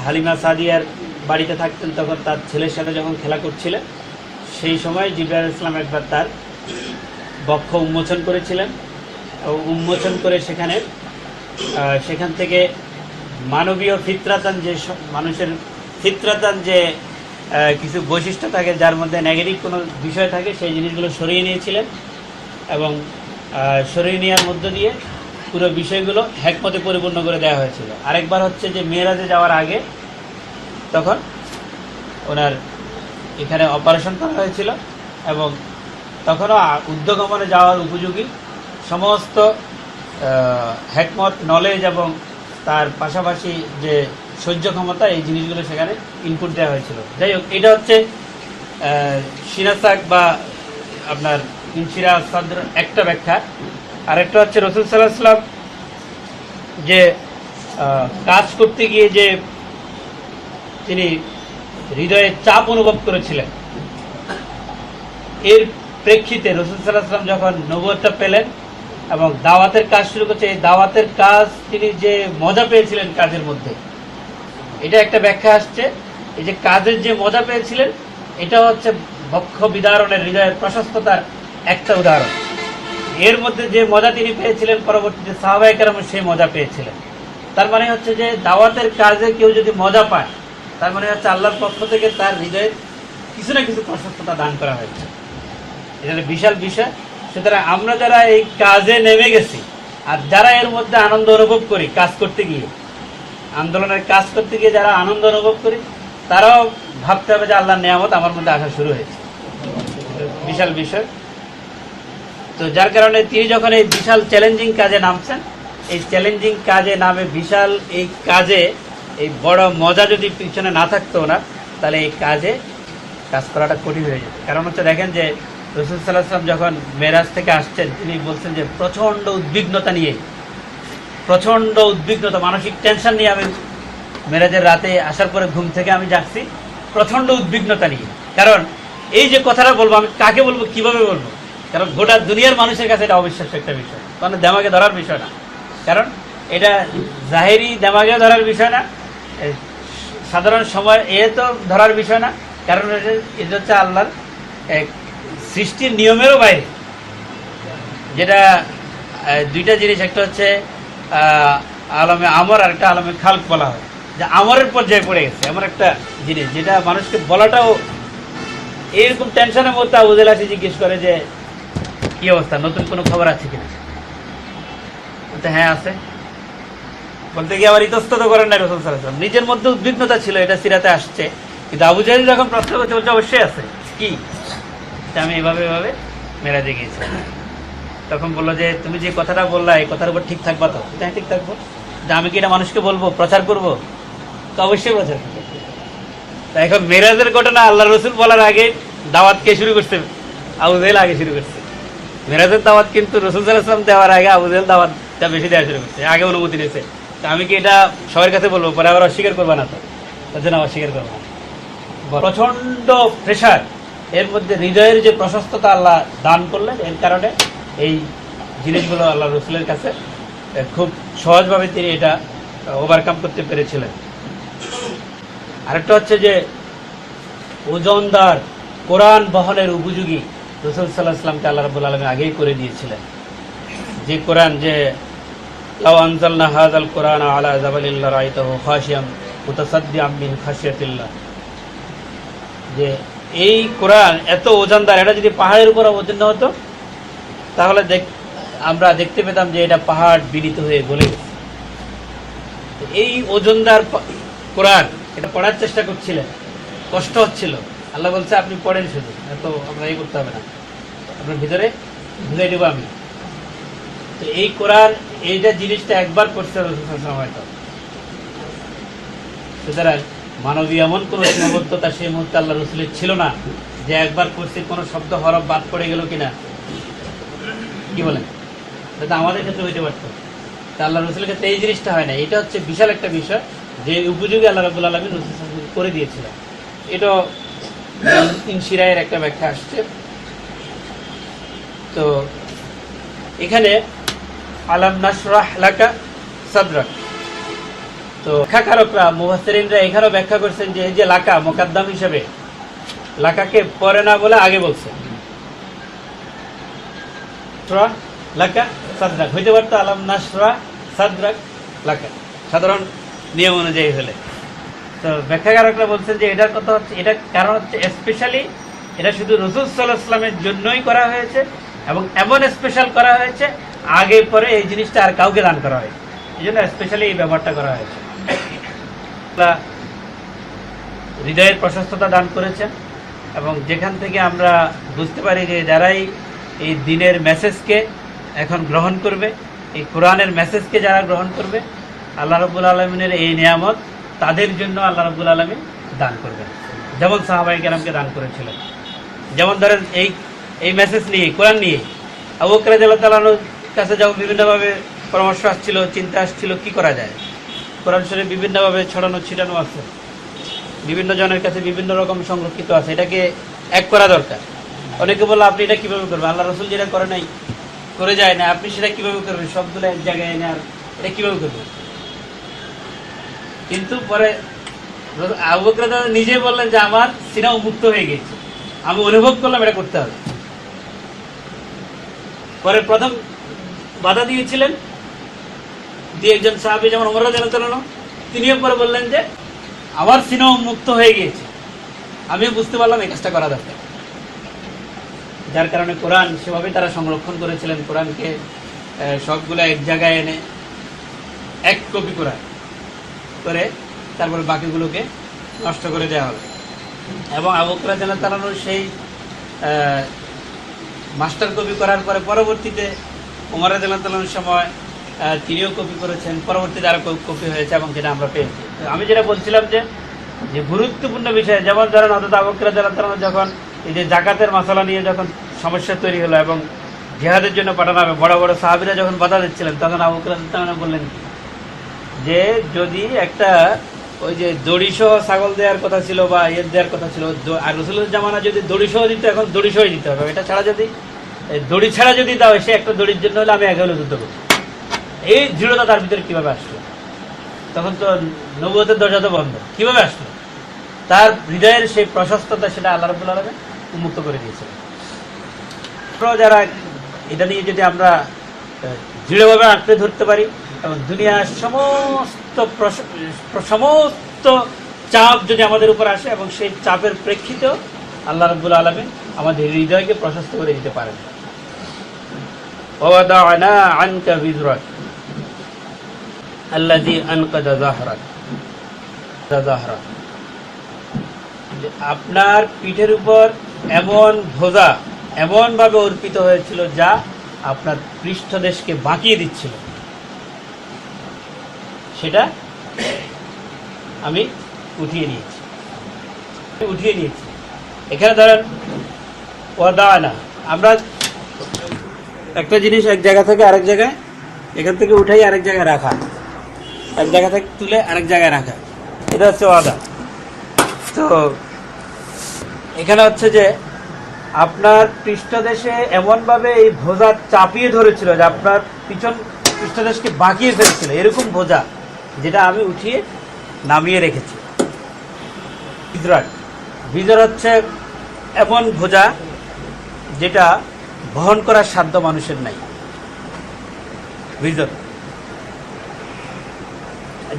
হালিমা সাদিয়ার বাড়িতে থাকতেন, তখন তার ছেলের সাথে যখন খেলা করছিলেন, সেই সময় জিবরাইল আলাইহিস সালাম একবার তার বক্ষ উন্মোচন করেছিলেন। উন্মোচন করে সেখান থেকে মানবীয় ফিতরাতান, যে মানুষের ফিতরাতান যে কিছু বৈশিষ্ট্য থাকে যার মধ্যে নেগেটিভ কোনো বিষয় থাকে সেই জিনিসগুলো সরিয়ে নিয়েছিলেন এবং সরিয়ে নেওয়ার মধ্য দিয়ে পুরো বিষয়গুলো হিকমতে পরিপূর্ণ করে দেওয়া হয়েছিল। আরেকবার হচ্ছে যে মেরাজে যাওয়ার আগে তখন ওনার এখানে অপারেশন করা হয়েছিল এবং তখনও উদ্যোগমনে যাওয়ার উপযোগী সমস্ত হিকমত, নলেজ এবং তার পাশাপাশি যে সহ্য ক্ষমতা, এই জিনিসগুলো সেখানে ইনপুট দেওয়া হয়েছিল। যাই হোক, এটা হচ্ছে সিনাসাক বা আপনার ইনশিরা সাদর একটা ব্যাখ্যা। আরেকটা হচ্ছে রাসূল সাল্লাল্লাহু আলাইহি ওয়াসাল্লাম যে কাজ করতে গিয়ে যে তিনি হৃদয়ে চাপ অনুভব করেছিলেন, এর প্রেক্ষিতে রাসূল সাল্লাল্লাহু আলাইহি ওয়াসাল্লাম যখন নবুয়তটা পেলেন এবং দাওয়াতের কাজ শুরু করছে, এই দাওয়াতের কাজ তিনি যে মজা পেয়েছিলেন কাজের মধ্যে, এটা একটা ব্যাখ্যা আসছে। এই যে কাজের যে মজা পেয়েছিলেন, এটা হচ্ছে বক্ষ বিদারণের, হৃদয়ের প্রশস্ততার একটা উদাহরণ। এর মধ্যে যে মজা তিনি পেয়েছিলেন, পরবর্তীতে সাহাবায়ে কেরাম সেই মজা পেয়েছিলেন। তার মানে হচ্ছে যে দাওয়াতের কাজে কেউ যদি মজা পায়, তার মানে হচ্ছে আল্লাহর পক্ষ থেকে তার হৃদয়ে কিছু না কিছু প্রশস্ততা দান করা হয়েছে। এটা একটা বিশাল বিষয়। সুতরাং আমরা যারা এই কাজে নেমে গেছি আর যারা এর মধ্যে আনন্দ অনুভব করি, কাজ করতে গিয়ে, আন্দোলনের কাজ করতে গিয়ে যারা আনন্দ অনুভব করি, তারাও ভাবতে হবে যে আল্লাহর নিয়ামত আমার মধ্যে আসা শুরু হয়েছে। বিশাল বিষয়। তো যার কারণে তিনি যখন এই বিশাল চ্যালেঞ্জিং কাজে নামছেন, এই চ্যালেঞ্জিং কাজে নামে বিশাল এই কাজে এই বড় মজা যদি পিছনে না থাকতো না, তাহলে এই কাজে কাজ করাটা কঠিন হয়ে যেত। কারণ হচ্ছে দেখেন যে রাসূল সাল্লাল্লাহু আলাইহি ওয়াসাল্লাম যখন মেরাজ থেকে আসছেন, তিনি বলছেন যে প্রচণ্ড উদ্বিগ্নতা নিয়ে, প্রচণ্ড উদ্বিগ্নতা, মানসিক টেনশন নিয়ে আমি মেরাজের রাতে আসার পরে ঘুম থেকে আমি জাগছি প্রচণ্ড উদ্বিগ্নতা নিয়ে। কারণ এই যে কথাটা বলবো, আমি কাকে বলবো, কিভাবে বলবো, কারণ গোটা দুনিয়ার মানুষের কাছে এটা অবিশ্বাস্য একটা বিষয়, কারণ দেমাগে ধরার বিষয় না। কারণ এটা জাহেরি দেমাগে ধরার বিষয় না, সাধারণ সময় তো ধরার বিষয় না। কারণ এটা হচ্ছে আল্লাহর এক সৃষ্টির নিয়মেরও বাইরে। যেটা দুইটা জিনিস, একটা হচ্ছে আলমে আমর আর একটা আলমে খালক বলা হয়, যে আমরের পর্যায়ে পড়ে গেছে এমন একটা জিনিস যেটা মানুষকে বলাটাও এইরকম টেনশনের মধ্যে আবু জাহেল আসে জিজ্ঞেস করে যে কি অবস্থা, নতুন কোনো খবর আছে কিনা? বলতে হ্যাঁ আছে। বলতে গিয়ে আবার ইতস্তত করেন না রাসূল সাল্লাল্লাহু আলাইহি ওয়াসাল্লাম, নিজের মধ্যে উদ্বিগ্নতা ছিল, এটা সিরাতে আসছে। কিন্তু আবু জাহেল যখন প্রশ্ন করতে বলছে অবশ্যই আছে, কি আমি এভাবে এভাবে মেরাজে গিয়েছি। তখন বললো যে তুমি যে কথাটা বললা, এই কথার উপর ঠিক থাকবা তো? হ্যাঁ ঠিক থাকবো। যে আমি কি এটা মানুষকে বলবো, প্রচার করবো? তো অবশ্যই প্রচার করবো। তা এখন মেরাজের ঘটনা আল্লাহ রসুল বলার আগে দাওয়াত কে শুরু করছে? আবু জাহেল আগে শুরু করছে। মেরাজের দাওয়াত কিন্তু রাসূল সাল্লাল্লাহু আলাইহি ওয়াসাল্লাম দেওয়ার আগে আবু জাহেল দাওয়াতটা বেশি দেওয়া শুরু করছে, আগে অনুমতি নিয়েছে। তা আমি কি এটা সবার কাছে বলবো, পরে আবার অস্বীকার করবা না? তো তার জন্য অস্বীকার করবো না। প্রচন্ড প্রেশার, এর মধ্যে হৃদয়ের যে প্রশস্ততা আল্লাহ দান করলেন, এর কারণে এই জিনিসগুলো আল্লাহ রসুলের কাছে খুব সহজভাবে তিনি এটা ওভারকাম করতে পেরেছিলেন। আরেকটা হচ্ছে যে ওজনদার কোরআন বহনের উপযোগী রাসূল সাল্লাল্লাহু আলাইহি ওয়াসাল্লামকে আল্লাহ রাব্বুল আলামিন আগেই করে দিয়েছিলেন। যে কোরআন, যে লাউ আনজালনা হাযাল কোরআনা আলা জাবালিন লারাআইতাহু খাশিয়াম মুতাসাদ্দিআম মিন খাশিয়াতিল্লাহ, যে এই কোরআন এত ওজনদার, এটা যদি পাহাড়ের উপর অবতীর্ণ হতো তাহলে আমরা দেখতে পেতাম যে এটা পাহাড় বিনীত হয়ে গলে গেছে। এই ওজনদার কোরআন, এটা পড়ার চেষ্টা করছিলেন, কষ্ট হচ্ছিল। আল্লাহ বলছে আপনি পড়েন, শুধু এত আমরা এই করতে হবে না, আপনার ভিতরে বুঝাই দেবো আমি। তো এই কোরআন, এইটা জিনিসটা একবার পড়ছে হয়তো। সুতরাং মানবীয় এমন কোনো সীমাবদ্ধতা সেই মুহূর্তে আল্লাহ রসুলের ছিল না যে একবার পড়ছে কোনো শব্দ হরফ বাদ পড়ে গেল কিনা, কি বলেন? এটা আমাদের ক্ষেত্রে হইতে পারতো, তা আল্লাহ রসুলের ক্ষেত্রে এই জিনিসটা হয় না। এটা হচ্ছে বিশাল একটা বিষয়, যে উপযোগী আল্লাহ রাব্বুল আলামিন রসুল করে দিয়েছিলেন। এটা ইনশিরায়ের একটা ব্যাখ্যা আসছে। তো এখানে আলাম নাশরাহ লাকা সাদরাক, তো ব্যাখ্যাকারকরা মুফাসসিরিনরা এখানেও ব্যাখ্যা করছেন যে এই যে লাকা মুকাদ্দাম হিসেবে, লাকাকে পরে না বলে আগে বলছে, লাকা সাদরাক হইতে পারতো আলাম নাশরাহ সাদরাক লাকা, সাধারণ নিয়ম অনুযায়ী হলে। তো ব্যাখ্যাকারকরা বলছেন যে এটার কথা হচ্ছে, এটার কারণ হচ্ছে স্পেশালি এটা শুধু রাসূল সাল্লাল্লাহু আলাইহি ওয়াসাল্লামের জন্যই করা হয়েছে এবং এমন স্পেশাল করা হয়েছে আগে পরে এই জিনিসটা আর কাউকে দান করা হয়, এই জন্য স্পেশালি এই ব্যবহারটা করা হয়েছে। হৃদয়ের প্রশস্ততা দান করেছেন এবং যেখান থেকে আমরা বুঝতে পারি যে যারাই এই দিনের মেসেজকে এখন গ্রহণ করবে, এই কোরআনের মেসেজকে যারা গ্রহণ করবে, আল্লাহ রাব্বুল আলামিনের এই নিয়ামত তাদের জন্য আল্লাহ রাব্বুল আলামিন দান করবেন, যেমন সাহাবায়ে কেরামকে দান করেছিলেন। যেমন ধরেন এই মেসেজ নিয়ে, কোরআন নিয়ে আবু বকর রাদিয়াল্লাহু তাআলা আনহুর কাছে যখন বিভিন্নভাবে পরামর্শ আসছিল, চিন্তা আসছিল কি করা যায়। কোরআন শরীফ বিভিন্নভাবে ছড়ানো ছিটানো আছে, বিভিন্ন জনের কাছে বিভিন্ন রকম সংরক্ষিত আছে, এটাকে এক করা দরকার। অনেকে বললো আপনি এটা কিভাবে করবেন, আল্লাহ রাসূল যেটা করে নাই, করে যায় না, আপনি সেটা কিভাবে করবেন, সবগুলো এক জায়গায় এনে আর এটা কিভাবে করবেন। কিন্তু পরে আবু বকর রাদিয়াল্লাহু আনহু নিজে বললেন যে আমার সিনা উন্মুক্ত হয়ে গেছে, আমি অনুভব করলাম এটা করতে হবে। পরে প্রথম বাধা দিয়েছিলেন দিয়ে একজন সাহাবী যেমন ওমর রাদিয়াল্লাহু তাআলা, তিনিও পরে বললেন যে আমার সিনা উন্মুক্ত হয়ে গিয়েছে, আমিও বুঝতে পারলাম এই কাজটা করা দরকার। যার কারণে কোরআন সেভাবে তারা সংরক্ষণ করেছিলেন, কোরআনকে সবগুলো এক জায়গায় এনে এক কপি করে তারপরে বাকিগুলোকে নষ্ট করে দেওয়া হলো। এবং আবু বকর রাদিয়াল্লাহু তাআলা সেই মাস্টার কপি করার পরে পরবর্তীতে ওমর রাদিয়াল্লাহু তাআলার সময় তিনিও কপি করেছেন, পরবর্তীতে আরও কপি হয়েছে এবং যেটা আমরা পেয়েছি। আমি যেটা বলছিলাম যে গুরুত্বপূর্ণ বিষয়, যেমন ধরেন হযরত আবু বকর রাদিয়াল্লাহু তাআলা যখন এই যে জাকাতের মাসালা নিয়ে যখন সমস্যা তৈরি হলো এবং জিহাদের জন্য পাঠানো হবে, বড় বড় সাহাবীরা যখন বাধা দিচ্ছিলেন, তখন আবু বকর রাদিয়াল্লাহু তাআলা বললেন যে যদি একটা ওই যে দড়িসহ ছাগল দেওয়ার কথা ছিল বা ইয়ের দেওয়ার কথা ছিল, আর রাসূলের জামানা যদি দড়িসহ দিত, এখন দড়িসহ দিতে হবে, এটা ছাড়া যদি দড়ি ছাড়া যদি দাও, সে একটা দড়ির জন্য হলে আমি একা হলে যুদ্ধ করব। এই দৃঢ়তা তার ভিতরে কিভাবে আসলো? তখন তো নবুয়তের দরজা তো বন্ধ, কিভাবে আসলো? তার হৃদয়ের সেই প্রশস্ততা, সেটা আল্লাহ রাব্বুল আলামিন উন্মুক্ত করে দিয়েছিলেন। যারা এটা নিয়ে যদি আমরা দৃঢ়ভাবে আঁকড়ে ধরতে পারি এবং দুনিয়ার সমস্ত চাপ যদি আমাদের উপর আসে এবং সেই চাপের প্রেক্ষিতেও আল্লাহ রাব্বুল আলামিন আমাদের হৃদয়কে প্রশস্ত করে দিতে পারেন। ওয়াদা'না আনকা বিজরাক আল্লাযী আনকাযা যাহরাক, আপনার পিঠের উপর এমন বোঝা এমনভাবে অর্পিত হয়েছিল যা আপনার পৃষ্ঠদেশকে বাঁকিয়ে দিচ্ছিল, সেটা আমি উঠিয়ে নিয়েছি। এখানে ধরেন ওয়াদা'না, আমরা একটা জিনিস এক জায়গা থেকে আরেক জায়গায়, এখান থেকে উঠাই আরেক জায়গায় রাখা, এক জায়গা থেকে তুলে আরেক জায়গায় রাখা, এটা হচ্ছে ওয়াদা। তো এখানে হচ্ছে যে আপনার পৃষ্ঠদেশে এমনভাবে এই বোঝা চাপিয়ে ধরেছিল যে আপনার পৃষ্ঠদেশকে বাঁকিয়ে ফেলছিল, এরকম বোঝা যেটা আমি উঠিয়ে নামিয়ে রেখেছি। বিজর হচ্ছে এমন বোঝা যেটা বহন করার সাধ্য মানুষের নাই। বিজর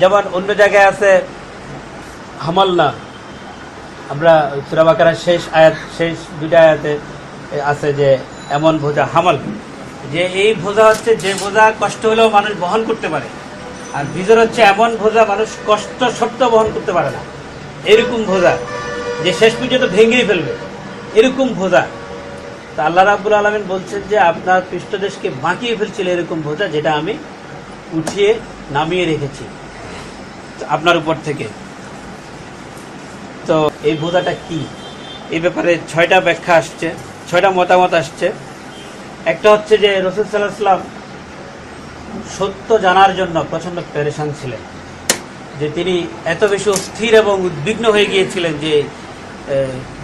যেমন অন্য জায়গায় আছে হামালনা, আমরা সূরা বাকারার শেষ দুইটা আয়াতে আছে যে এমন বোঝা হামাল, যে এই বোঝা হচ্ছে যে বোঝা কষ্ট হলেও মানুষ বহন করতে পারে, আর বিজর হচ্ছে এমন বোঝা মানুষ কষ্ট সত্ত্বেও বহন করতে পারে না, এরকম বোঝা যে শেষ পর্যন্ত ভেঙেই ফেলবে, এরকম বোঝা। তা আল্লাহ রাব্বুল আলামিন বলছেন যে আপনার পৃষ্ঠদেশকে বাঁকিয়ে ফেলছিল এরকম বোঝা, যেটা আমি উঠিয়ে নামিয়ে রেখেছি আপনার উপর থেকে। তো এই বোঝাটা কি, এই ব্যাপারে 6টা ব্যাখ্যা আসছে, 6টা মতামত আসছে। একটা হচ্ছে যে রাসূল সাল্লাল্লাহু আলাইহি ওয়াসাল্লাম সত্য জানার জন্য প্রচণ্ড পেরেশান ছিলেন, যে তিনি এত বেশি অস্থির এবং উদ্বিগ্ন হয়ে গিয়েছিলেন যে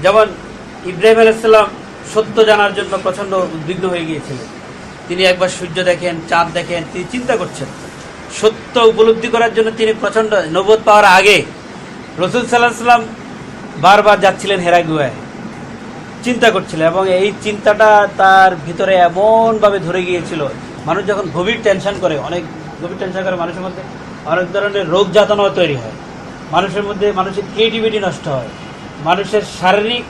যেমন ইব্রাহিম আলাইহিস সালাম সত্য জানার জন্য প্রচণ্ড উদ্বিগ্ন হয়ে গিয়েছিলেন। তিনি একবার সূর্য দেখেন, চাঁদ দেখেন, তিনি চিন্তা করছেন। সত্য উপলব্ধি করার জন্য তিনি প্রচণ্ড, নবুয়ত পাওয়ার আগে রাসূল সাল্লাল্লাহু আলাইহি ওয়াসাল্লাম বারবার যাচ্ছিলেন হেরা গুহায়, চিন্তা করছিলেন, এবং এই চিন্তাটা তার ভিতরে এমনভাবে ধরে গিয়েছিল। মানুষ যখন গভীর টেনশন করে, অনেক গভীর টেনশন করে, মানুষের মধ্যে অনেক ধরনের রোগ যাতনাও তৈরি হয়। মানুষের মধ্যে মানুষের ক্রিয়েটিভিটি নষ্ট হয়, মানুষের শারীরিক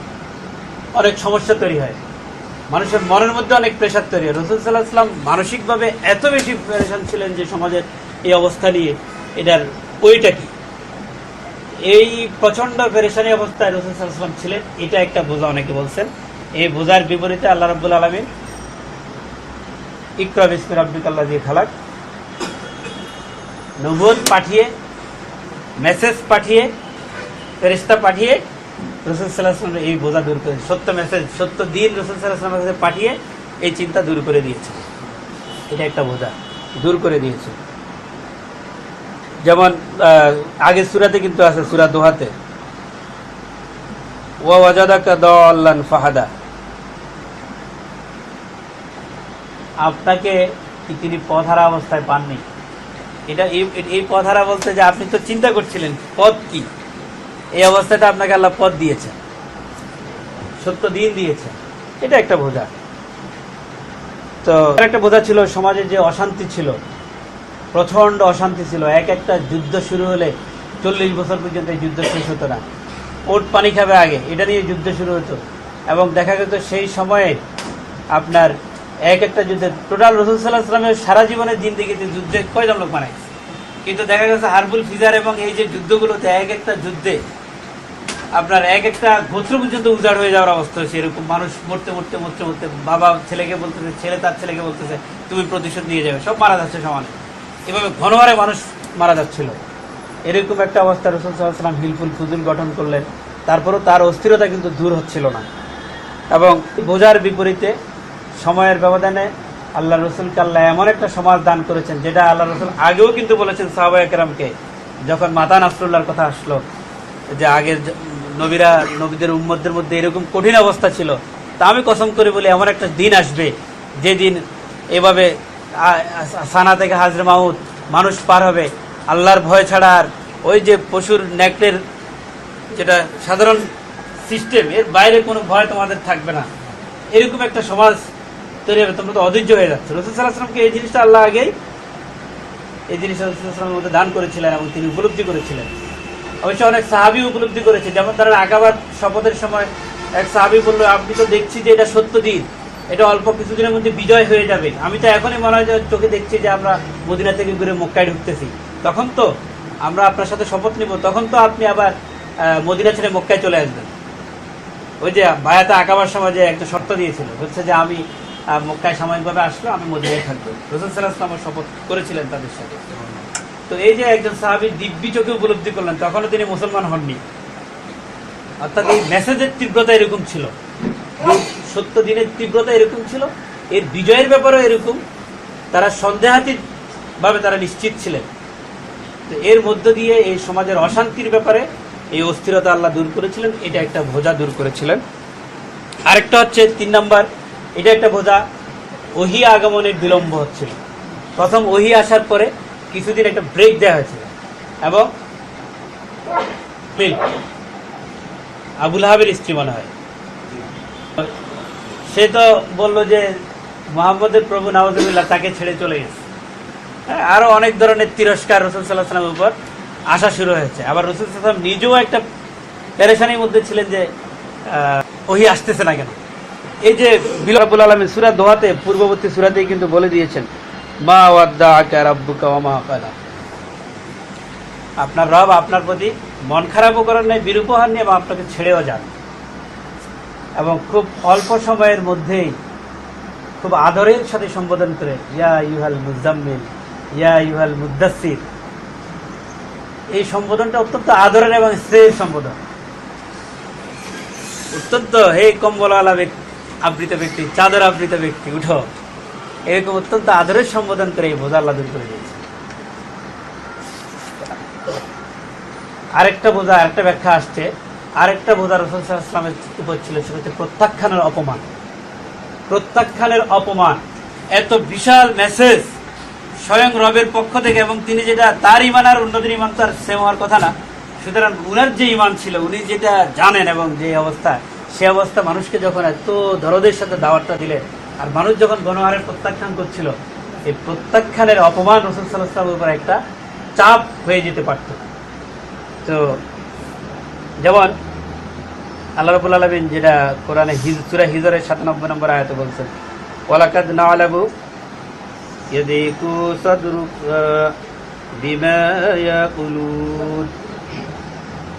অনেক সমস্যা তৈরি হয়, মানুষের মনের মধ্যে অনেক প্রেশার তৈরি হয়। রাসূল সাল্লাল্লাহু আলাইহি ওয়াসাল্লাম মানসিকভাবে এত বেশি পেরেশান ছিলেন যে সমাজের এই অবস্থা নিয়ে এটার ওইটা কি, এই প্রচণ্ড পেরেশানি অবস্থায় রাসূল সাল্লাল্লাহু আলাইহি ওয়াসাল্লাম ছিলেন। এটা একটা বোঝা অনেকে বলছেন। এই বোঝার বিপরীতে আল্লাহ রাব্বুল আলামিন ইকরা বিসমি রাব্বিকাল্লাযী খালাক নবুয়ত পাঠিয়ে, মেসেজ পাঠিয়ে, ফেরেশতা পাঠিয়ে রাসূল সাল্লাল্লাহু আলাইহি ওয়াসাল্লাম এই বোঝা দূর করে, সত্য মেসেজ, সত্য দিন রাসূল সাল্লাল্লাহু আলাইহি ওয়াসাল্লামের কাছে পাঠিয়ে এই চিন্তা দূর করে দিয়েছে। এটা একটা বোঝা দূর করে দিয়েছে। যেমন আগের সূরাতে কিন্তু আছে, সূরা দোহাতে, ওয়া ওয়াজাদাকা দাল্লান ফাহাদা, আপনাকে কি তিনি পথহারা অবস্থায় পাননি। এটা এই পথহারা বলতে যে আপনি তো চিন্তা করছিলেন পথ কি, এই অবস্থাটা আপনাকে আল্লাহ পথ দিয়েছে, সত্য দিন দিয়েছে। এটা একটা বোঝা। তো একটা বোঝা ছিল সমাজে যে অশান্তি ছিল, প্রচণ্ড অশান্তি ছিল। একটা যুদ্ধ শুরু হলে 40 বছর পর্যন্ত এই যুদ্ধ শেষ হতো না। ওট পানি খাবে আগে, এটা নিয়ে যুদ্ধ শুরু হতো। এবং দেখা যেত সেই সময়ে আপনার একটা যুদ্ধে টোটাল রাসূল সাল্লাল্লাহু আলাইহি ওয়াসাল্লামের সারা জীবনের জিন্দেগিতে যুদ্ধে কয়জন লোক মারা গেছে, কিন্তু দেখা গেছে হারবুল ফিজার এবং এই যে যুদ্ধগুলোতে একটা যুদ্ধে আপনার একটা গোত্র পর্যন্ত উজাড় হয়ে যাওয়ার অবস্থা হয়েছে। এরকম মানুষ মরতে মরতে মরতে মরতে, বাবা ছেলেকে বলতেছে, ছেলে তার ছেলেকে বলতেছে তুমি প্রতিশোধ নিয়ে যাবে, সব মারা যাচ্ছে সমানে। এভাবে ঘন হারে মানুষ মারা যাচ্ছিল। এরকম একটা অবস্থা রাসূল সাল্লাল্লাহু আলাইহি ওয়াসাল্লাম হিলফুল ফুজুল গঠন করলেন। তারপরও তার অস্থিরতা কিন্তু দূর হচ্ছিল না। এবং বোঝার বিপরীতে সময়ের ব্যবধানে আল্লাহ রসুলকে আল্লাহ এমন একটা সমাজ দান করেছেন, যেটা আল্লাহ রসুল আগেও কিন্তু বলেছেন সাহাবায়ে কেরামকে, যখন মাতা নাসরুল্লাহর কথা আসলো, যে আগের নবীদের উম্মতদের মধ্যে এরকম কঠিন অবস্থা ছিল, তা আমি কসম করে বলি এমন একটা দিন আসবে যেদিন এভাবে সানা থেকে হাজরে মাউত মানুষ পার হবে আল্লাহর ভয় ছাড়া। আর ওই যে পশুর নেকড়ের যেটা সাধারণ সিস্টেম, এর বাইরে কোনো ভয় তোমাদের থাকবে না, এরকম একটা সমাজ তৈরি হবে। তোমরা তো অধৈর্য হয়ে যাচ্ছে। রাসূল সাল্লাল্লাহু আলাইহি ওয়াসাল্লামকে এই জিনিসটা আল্লাহ আগেই এই জিনিসটা রাসূল সাল্লাল্লাহু আলাইহি ওয়াসাল্লামের মধ্যে দান করেছিলেন এবং তিনি উপলব্ধি করেছিলেন। অবশ্য অনেক সাহাবী উপলব্ধি করেছে। যেমন তারা আকাবার শপথের সময় এক সাহাবী বলল, আপনি তো দেখছি যে এটা সত্য দিন, এটা অল্প কিছুদিনের মধ্যে বিজয় হয়ে যাবে, আমি তো এখনই মনে হয় যে চোখে দেখছি যে আমরা মদিনা থেকে ঘুরে মক্কায় ঢুকতেছি, তখন তো আমরা আপনার সাথে শপথ নিব, তখন তো আপনি আবার মদিনা ছেড়ে মক্কায় চলে আসবেন। ওই যে বায়াতে আকাবার সময় যে একটা শর্ত দিয়েছিল, হচ্ছে যে আমি মক্কায় সাময়িকভাবে আসলো, আমি মদিনায় থাকবো। রাসূল সাল্লাল্লাহু আলাইহি ওয়াসাল্লাম শপথ করেছিলেন তাদের সাথে। তো এই যে একজন সাহাবী দিব্যি চোখে উপলব্ধি করলেন, তখনও তিনি মুসলমান হননি। অর্থাৎ এই মেসেজের তীব্রতা এরকম ছিল, সত্য দিনের তীব্রতা এরকম ছিল, এর বিজয়ের ব্যাপারেও এরকম। তারা সন্দেহাতীত ভাবে তারা নিশ্চিত ছিলেন। তো এর মধ্য দিয়ে এই সমাজের অশান্তির ব্যাপারে এই অস্থিরতা আল্লাহ দূর করেছিলেন। এটা একটা বোঝা দূর করেছিলেন। আরেকটা হচ্ছে 3 নম্বর, এটা একটা বোঝা, ওহী আগমনের বিলম্ব হচ্ছিল। প্রথম ওহী আসার পরে কিছুদিন একটা ব্রেক দেওয়া হয়েছিল এবং আবুল আহাবের স্ত্রী মনে হয়, সে তো বললো যে মুহাম্মদের প্রভু নাউজুবিল্লাহ তাকে ছেড়ে চলে গেছে। হ্যাঁ, আরো অনেক ধরনের তিরস্কার রাসূল সাল্লাল্লাহু আলাইহি ওয়াসাল্লামের উপর আসা শুরু হয়েছে। আবার রাসূল সাল্লাল্লাহু আলাইহি ওয়াসাল্লাম নিজেও একটা পেরেশানির মধ্যে ছিলেন যে ওহী আসতেছে না কেন। এই যে রাব্বুল আলামিন সূরা দোহাতে, পূর্ববর্তী সূরাতেই কিন্তু বলে দিয়েছেন, মা ওয়াদ্দাআকা রাব্বুকা ওয়া মা ক্বালা, আপনার রব আপনার প্রতি মন খারাপও করেন নাই, বিরূপও হননি এবং আপনাকে ছেড়েও যান। এবং খুব অল্প সময়ের মধ্যেই খুব আদরের সাথে সম্বোধন করে, ইয়া আইয়ুহাল মুজাম্মিল, ইয়া আইয়ুহাল মুদ্দাসসির। এই সম্বোধনটা অত্যন্ত আদরের এবং স্নেহের সম্বোধন। অত্যন্ত, হে কম্বলওয়ালা আবৃত ব্যক্তি, চাদর আবৃত ব্যক্তি, উঠো, এরকম অত্যন্ত আদরের সম্বোধন করে এই বোঝা আল্লাহ দূর করে দিয়েছে। আরেকটা বোঝা, আরেকটা ব্যাখ্যা আসছে, আরেকটা বোঝা রাসূল সাল্লাল্লাহু আলাইহি ওয়াসাল্লামের উপর ছিল, সেটা হচ্ছে প্রত্যাখ্যানের অপমান। প্রত্যাখ্যানের অপমান, এত বিশাল মেসেজ স্বয়ং রবের পক্ষ থেকে, এবং তিনি যেটা তার ইমান আর অন্যদের ইমান তার সেম হওয়ার কথা না। সুতরাং উনার যে ইমান ছিল, উনি যেটা জানেন এবং যে অবস্থা, সে অবস্থা মানুষকে যখন এত দরদের সাথে দাওয়াতটা দিলেন, আর মানুষ যখন গণহারে প্রত্যাখ্যান করছিল, এই প্রত্যাখ্যানের অপমান রাসূল সাল্লাল্লাহু আলাইহি ওয়াসাল্লামের উপর একটা চাপ হয়ে যেতে পারত। তো তো যেমন আল্লাহ রাব্বুল আলামিন যেটা কোরআনে সূরা হিজরের 97 নম্বর আয়াতে বলছেন, ওয়ালাকাদ না'লামু ইয়াদিকু সাদরুকা বিমা ইয়াকুলুন,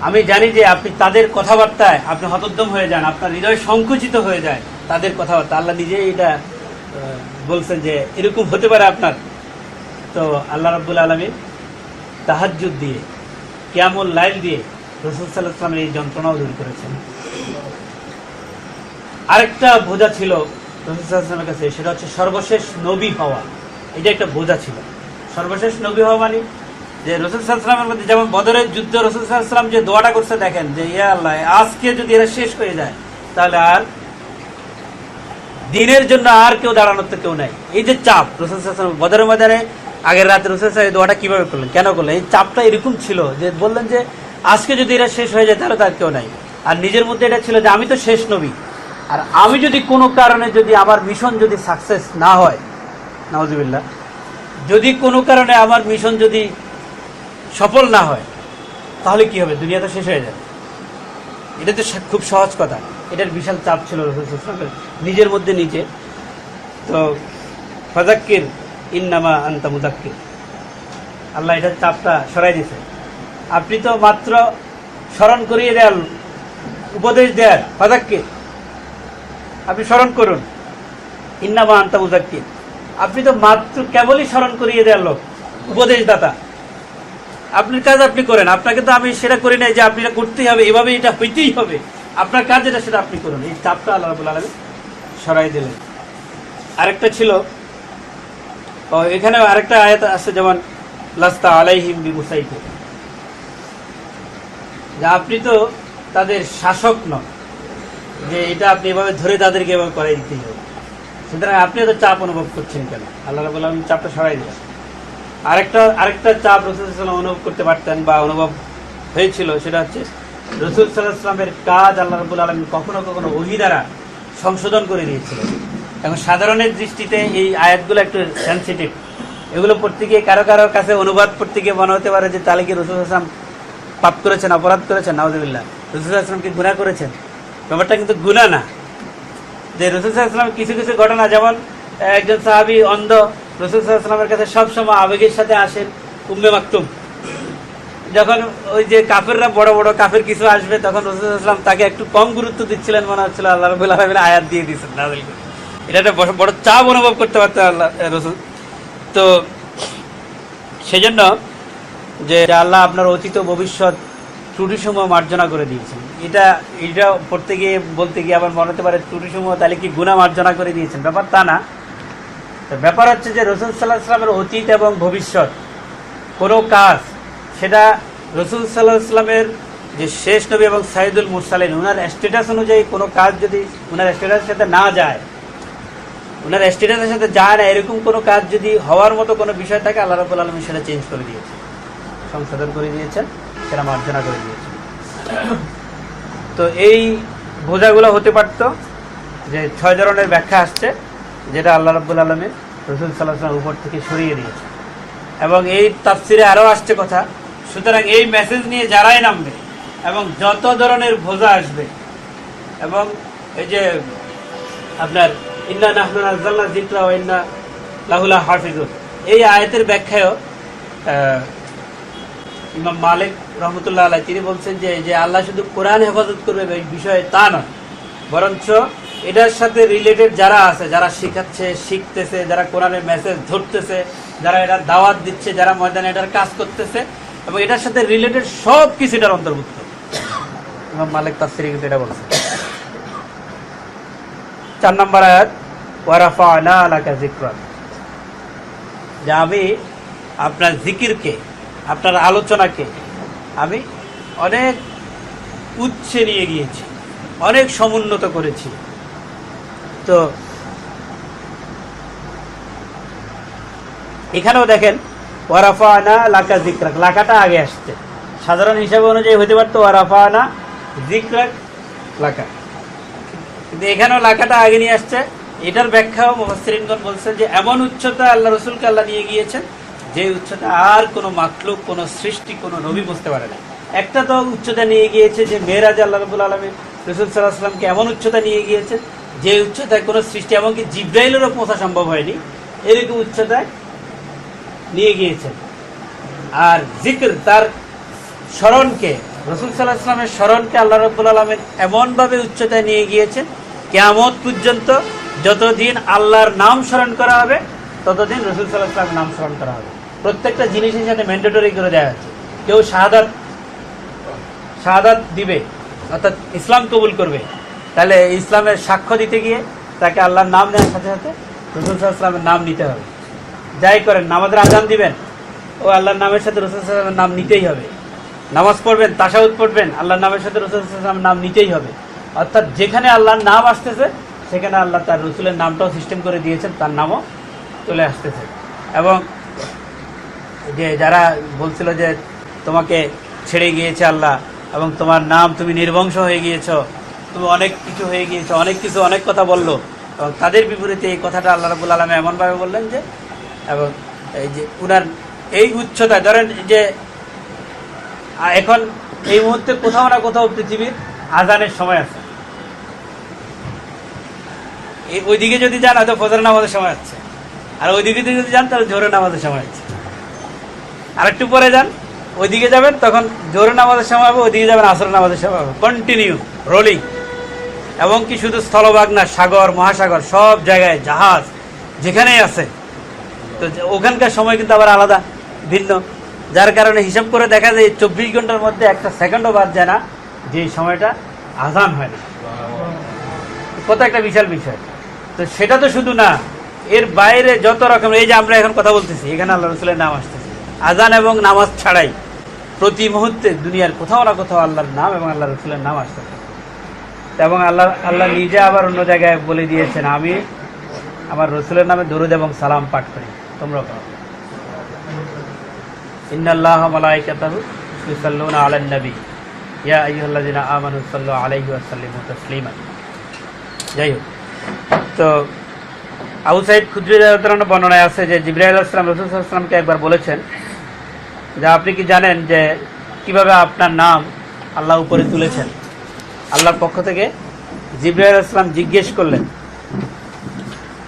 আমি জানি যে আপনি তাদের কথাবার্তায় আপনি হতোদ্যম হয়ে যান, আপনার হৃদয় সংকুচিত হয়ে যায় তাদের কথাবার্তা। আল্লাহ নিজেই এটা বলছেন যে এরকম হতে পারে আপনার। তো আল্লাহ রাব্বুল আলামিন তাহাজ্জুদ দিয়ে, কিয়ামুল লাইল দিয়ে রাসূল সাল্লাল্লাহু আলাইহি ওয়াসাল্লামের এই যন্ত্রণাও দূর করেছেন। আরেকটা বোঝা ছিল রাসূল সাল্লাল্লাহু আলাইহি ওয়াসাল্লামের কাছে, সেটা হচ্ছে সর্বশেষ নবী হওয়া। এটা একটা বোঝা ছিল, সর্বশেষ নবী হওয়া মানে যে রাসূল সাল্লাল্লাহু আলাইহি ওয়াসাল্লামের মধ্যে যেমন বদরের যুদ্ধ রাসূল সাল্লাল্লাহু আলাইহি ওয়াসাল্লাম যে দোয়াটা করছে, দেখেন যে ইয়া আল্লাহ, আজকে যদি এরা শেষ হয়ে যায় তাহলে আর দিনের জন্য আর কেউ দাঁড়ানোর তো কেউ নাই। এই যে চাপ রাসূল সাল্লাল্লাহু আলাইহি ওয়াসাল্লাম বদরের ময়দানে আগের রাতে রাসূল সাল্লাল্লাহু আলাইহি ওয়াসাল্লাম এই দোয়াটা কিভাবে করলেন, কেন করলেন? এই চাপটা এরকম ছিল যে বললেন যে আজকে যদি এরা শেষ হয়ে যায় তাহলে তার কেউ নাই। আর নিজের মধ্যে এটা ছিল যে আমি তো শেষ নবী, আর আমি যদি কোনো কারণে যদি আমার মিশন যদি সাকসেস না হয়, নাউজুবিল্লাহ, যদি কোনো কারণে আমার মিশন যদি সফল না হয় তাহলে কি হবে? দুনিয়া তো শেষ হয়ে যাবে। এটা তো খুব সহজ কথা। এটার বিশাল চাপ ছিল রাসূল সাল্লাল্লাহু আলাইহি ওয়াসাল্লামের নিজের মধ্যে নিজে। তো ফাযাক্কির ইন্নামা আনতা মুযাক্কির, আল্লাহ এটার চাপটা সরাই দিয়েছে। আপনি তো মাত্র স্মরণ করিয়ে দেন, উপদেশ দেন, ফাযাক্কির, আপনি স্মরণ করুন, ইন্নামা আনতা মুযাক্কির, আপনি তো মাত্র কেবলই স্মরণ করিয়ে দেন লোক, উপদেশদাতা। আপনার কাজ আপনি করেন, আপনাকে তো আমি সেটা করি নাই যে আপনি এটা করতেই হবে, এভাবে এটা হইতেই হবে। আপনার কাজ যেটা সেটা আপনি করুন। এই চাপটা আল্লাহ রাব্বুল আলামিন সরাই দিলেন। আরেকটা ছিল, এখানে আরেকটা আয়াত আছে, যেমন লাস্তা আলাইহিম বিমুসাইতির, যে আপনি তো তাদের শাসক নন, যে এটা আপনি এভাবে ধরে তাদেরকে এভাবে করাই দিতেই হবে। সুতরাং আপনি তো চাপ অনুভব করছেন কেন? আল্লাহ রাব্বুল আলামিন চাপটা সরাই দিলেন। আরেকটা চাপ রাসূল সাল্লাল্লাহু আলাইহি ওয়াসাল্লাম অনুভব করতে পারতেন বা অনুভব হয়েছিল, সেটা হচ্ছে রাসূল সাল্লাল্লাহু আলাইহি ওয়াসাল্লামের কাজ আল্লাহ রাব্বুল আলামিন কখনো কখনো ওহী দ্বারা সংশোধন করে দিয়েছিলেন। এবং সাধারণের দৃষ্টিতে এই আয়াতগুলো একটু সেনসিটিভ, এগুলো পড়তে গিয়ে কারো কারোর কাছে অনুবাদ পড়তে গিয়ে মনে হতে পারে যে তাহলে কি রাসূল সাল্লাল্লাহু আলাইহি ওয়াসাল্লাম পাপ করেছেন, অপরাধ করেছেন, নাউজুবিল্লাহ, রাসূল সাল্লাল্লাহু আলাইহি ওয়াসাল্লাম কি গুনাহ করেছেন? ব্যাপারটা কিন্তু গুনাহ না। যে রাসূল সাল্লাল্লাহু আলাইহি ওয়াসাল্লাম কিছু কিছু ঘটনা, যেমন একজন সাহাবী অন্ধ, রাসূল সাল্লাল্লাহু আলাইহি ওয়াসাল্লামের কাছে সবসময় আবেগের সাথে আসেন। উম্মে মাকতুম, যখন ওই যে কাফেররা বড় বড় কাফের কিছু আসবে, তখন রাসূল সাল্লাল্লাহু আলাইহি ওয়াসাল্লাম তাকে একটু কম গুরুত্ব দিচ্ছিলেন, মনে হচ্ছিল আল্লাহ রাব্বুল আলামিন আয়াত দিয়ে দিয়েছেন নাযিল করে। এটা একটা বড় চাপ অনুভব করতে পারতেন আল্লাহ রাসূল। তো সেজন্য যে আল্লাহ আপনার অতীত ভবিষ্যৎ ত্রুটিসমূহ মার্জনা করে দিয়েছেন, এটা পড়তে গিয়ে বলতে গিয়ে আবার মনে হতে পারে ত্রুটিসমূহ তাহলে কি গুনাহ মার্জনা করে দিয়েছেন। ব্যাপার তা না। ব্যাপার হচ্ছে যে রাসূল সাল্লাল্লাহু আলাইহি ওয়াসাল্লামের অতীত এবং ভবিষ্যৎ কোনো কাজ, সেটা রাসূল সাল্লাল্লাহু আলাইহি ওয়াসাল্লামের যে শেষ নবী এবং সাইয়্যিদুল মুরসালিন, ওনার স্ট্যাটাস অনুযায়ী কোনো কাজ যদি ওনার স্ট্যাটাসের সাথে না যায়, ওনার স্ট্যাটাসের সাথে যায় না, এরকম কোনো কাজ যদি হওয়ার মতো কোনো বিষয় থাকে, আল্লাহ রাব্বুল আলামিন সেটা চেঞ্জ করে দিয়েছেন, সংশোধন করে দিয়েছেন, সেটা মার্জনা করে দিয়েছেন। তো এই বোঝাগুলো হতে পারত যে 6 ধরনের ব্যাখ্যা আসছে, যেটা আল্লাহ রাব্বুল আলামিন রাসূল সাল্লাল্লাহু আলাইহি ওয়াসাল্লামের উপর থেকে সরিয়ে দিয়েছে। এবং এই তাফসিরে আরও আসছে কথা। সুতরাং এই মেসেজ নিয়ে যারাই নামবে এবং যত ধরনের বোঝা আসবে, এবং এই যে আপনার ইন্না নাহনু নাযালনা যিকরা ওয়া ইন্না লাহু লাহাফিজুন, এই আয়াতের ব্যাখ্যায়ও ইমাম মালিক রহমতুল্লাহ আলাইহি তিনি বলছেন যে আল্লাহ শুধু কোরআন হেফাজত করবে এই বিষয়ে তা নয়, বরঞ্চ এটার সাথে রিলেটেড যারা আছে, যারা শিখাচ্ছে, শিখতেছে, যারা কোরআনের মেসেজ ধরতেছে, যারা এটার দাওয়াত দিচ্ছে, যারা ময়দানে এটার কাজ করতেছে, এবং এটার সাথে রিলেটেড সব কিছু এটার অন্তর্ভুক্ত। ইমাম মালিক তাফসীরে কিন্তু এটা বলছে। 4 নম্বর আয়াত, ওয়া রাফা'না লাকা যিকরাক, যে আমি আপনার জিকিরকে, আপনার আলোচনাকে আমি অনেক উচ্চে নিয়ে গিয়েছি, অনেক সমুন্নত করেছি। তো এখানেও দেখেন ওয়া রাফা'না লাকা যিকরাক, লাকাটা আগে আসছে। সাধারণ হিসাবে অনুযায়ী হতে পারতো ওয়া রাফা'না যিকরাক লাকা, কিন্তু এখানেও লাকাটা আগে নিয়ে আসছে। এটার ব্যাখ্যাও মুফাসসিরিনগণ বলছেন যে এমন উচ্চতা আল্লাহ রাসূলকে আল্লাহ নিয়ে গিয়েছেন, যে উচ্চতা আর কোনো মাখলুক, কোনো সৃষ্টি, কোনো নবী বুঝতে পারে না। একটা তো উচ্চতা নিয়ে গিয়েছে যে মেরাজে আল্লাহ রাব্বুল আলামিন রাসূল সাল্লাল্লাহু আলাইহি ওয়াসাল্লামকে এমন উচ্চতা নিয়ে গিয়েছে যে উচ্চতায় কোনো সৃষ্টি এমনকি জিব্রাইলেরও পৌঁছা সম্ভব হয়নি, এরকম উচ্চতায় নিয়ে গিয়েছেন। আর জিক্র, তার স্মরণকে, রাসূল সাল্লাল্লাহু আলাইহি ওয়াসাল্লামের স্মরণকে আল্লাহ রাব্বুল আলামিন এমনভাবে উচ্চতায় নিয়ে গিয়েছেন, কিয়ামত পর্যন্ত যতদিন আল্লাহর নাম স্মরণ করা হবে ততদিন রাসূল সাল্লাল্লাহু আলাইহি ওয়াসাল্লামের নাম স্মরণ করা হবে। প্রত্যেকটা জিনিসের সাথে ম্যান্ডেটরি করে দেওয়া হচ্ছে। কেউ শাহাদাত দিবে, অর্থাৎ ইসলাম কবুল করবে, তাহলে ইসলামের সাক্ষ্য দিতে গিয়ে তাকে আল্লাহর নাম নেওয়ার সাথে সাথে রাসূল সাল্লাল্লাহু আলাইহি ওয়াসাল্লামের নাম নিতে হবে। যাই করেন, নামাজের আজান দিবেন, ও আল্লাহর নামের সাথে রাসূল সাল্লাল্লাহু আলাইহি ওয়াসাল্লামের নাম নিতেই হবে। নামাজ পড়বেন, তাশাহুদ পড়বেন, আল্লাহর নামের সাথে রাসূল সাল্লাল্লাহু আলাইহি ওয়াসাল্লামের নাম নিতেই হবে। অর্থাৎ যেখানে আল্লাহর নাম আসতেছে সেখানে আল্লাহ তার রসুলের নামটাও সিস্টেম করে দিয়েছেন, তার নামও চলে আসতেছে। এবং যে যারা বলছিল যে তোমাকে ছেড়ে গিয়েছে আল্লাহ এবং তোমার নাম, তুমি নির্বংশ হয়ে গিয়েছো, তুমি অনেক কিছু হয়ে গিয়েছো, অনেক কথা বললো, এবং তাদের বিপরীতে এই কথাটা আল্লাহ রাব্বুল আলামিন এমনভাবে বললেন যে, এবং এই যে উনার এই উচ্চতায়, ধরেন যে এখন এই মুহূর্তে কোথাও না কোথাও পৃথিবীর আজানের সময় আছে, ওইদিকে যদি যান হয়তো ফজর নামাজের সময় আছে, আর ওইদিকে যদি যান তাহলে জোহরের নামাজের সময় আছে। আর একটু পরে যান, ওইদিকে যাবেন তখন জোহরের নামাজের সময় হবে, ওইদিকে যাবেন আসরের নামাজের সময় হবে, কন্টিনিউ রোলিং। এবং কি শুধু স্থলভাগ না, সাগর মহাসাগর সব জায়গায় জাহাজ যেখানেই আছে, তো ওখানকার সময় কিন্তু আবার আলাদা, ভিন্ন, যার কারণে হিসাব করে দেখা যায় 24 ঘন্টার মধ্যে একটা সেকেন্ডও বাদ যায় না যে সময়টা আজান হয় না। কত একটা বিশাল বিষয়। তো সেটা তো শুধু না, এর বাইরে যত রকম, এই যে আমরা এখন কথা বলতেছি, এখানে আল্লাহ রসুলের নাম আসতেছে। আজান এবং নামাজ ছাড়াই প্রতি মুহূর্তে দুনিয়ার কোথাও না কোথাও আল্লাহর নাম এবং আল্লাহ রসুলের নাম আসতেছে। এবং আল্লাহ নিজে আবার অন্য জায়গায় বলে দিয়েছেন, আমি আমার রসুলের নামে দরুদ এবং সালাম পাঠ করি, তোমরা করো। ইন্নাল্লাহা ওয়া মালাইকাতাহু ইউসাল্লুনা আলান নবী ইয়া আইয়ুহাল্লাযিনা আমানু সাল্লু আলাইহি ওয়া সাল্লিমু তাসলিমা। যাই হোক, তো আবু সাঈদ খুদরি রাদিয়াল্লাহু আনহু বর্ণনায় আছে যে জিবরাইল আলাইহিস সালাম রাসূল সাল্লাল্লাহু আলাইহি ওয়াসাল্লামকে একবার বলেছেন যে আপনি কি জানেন যে কিভাবে আপনার নাম আল্লাহ উপরে তুলেছেন? আল্লাহর পক্ষ থেকে জিবরাইল আলাইহিস সালাম জিজ্ঞেস করলেন,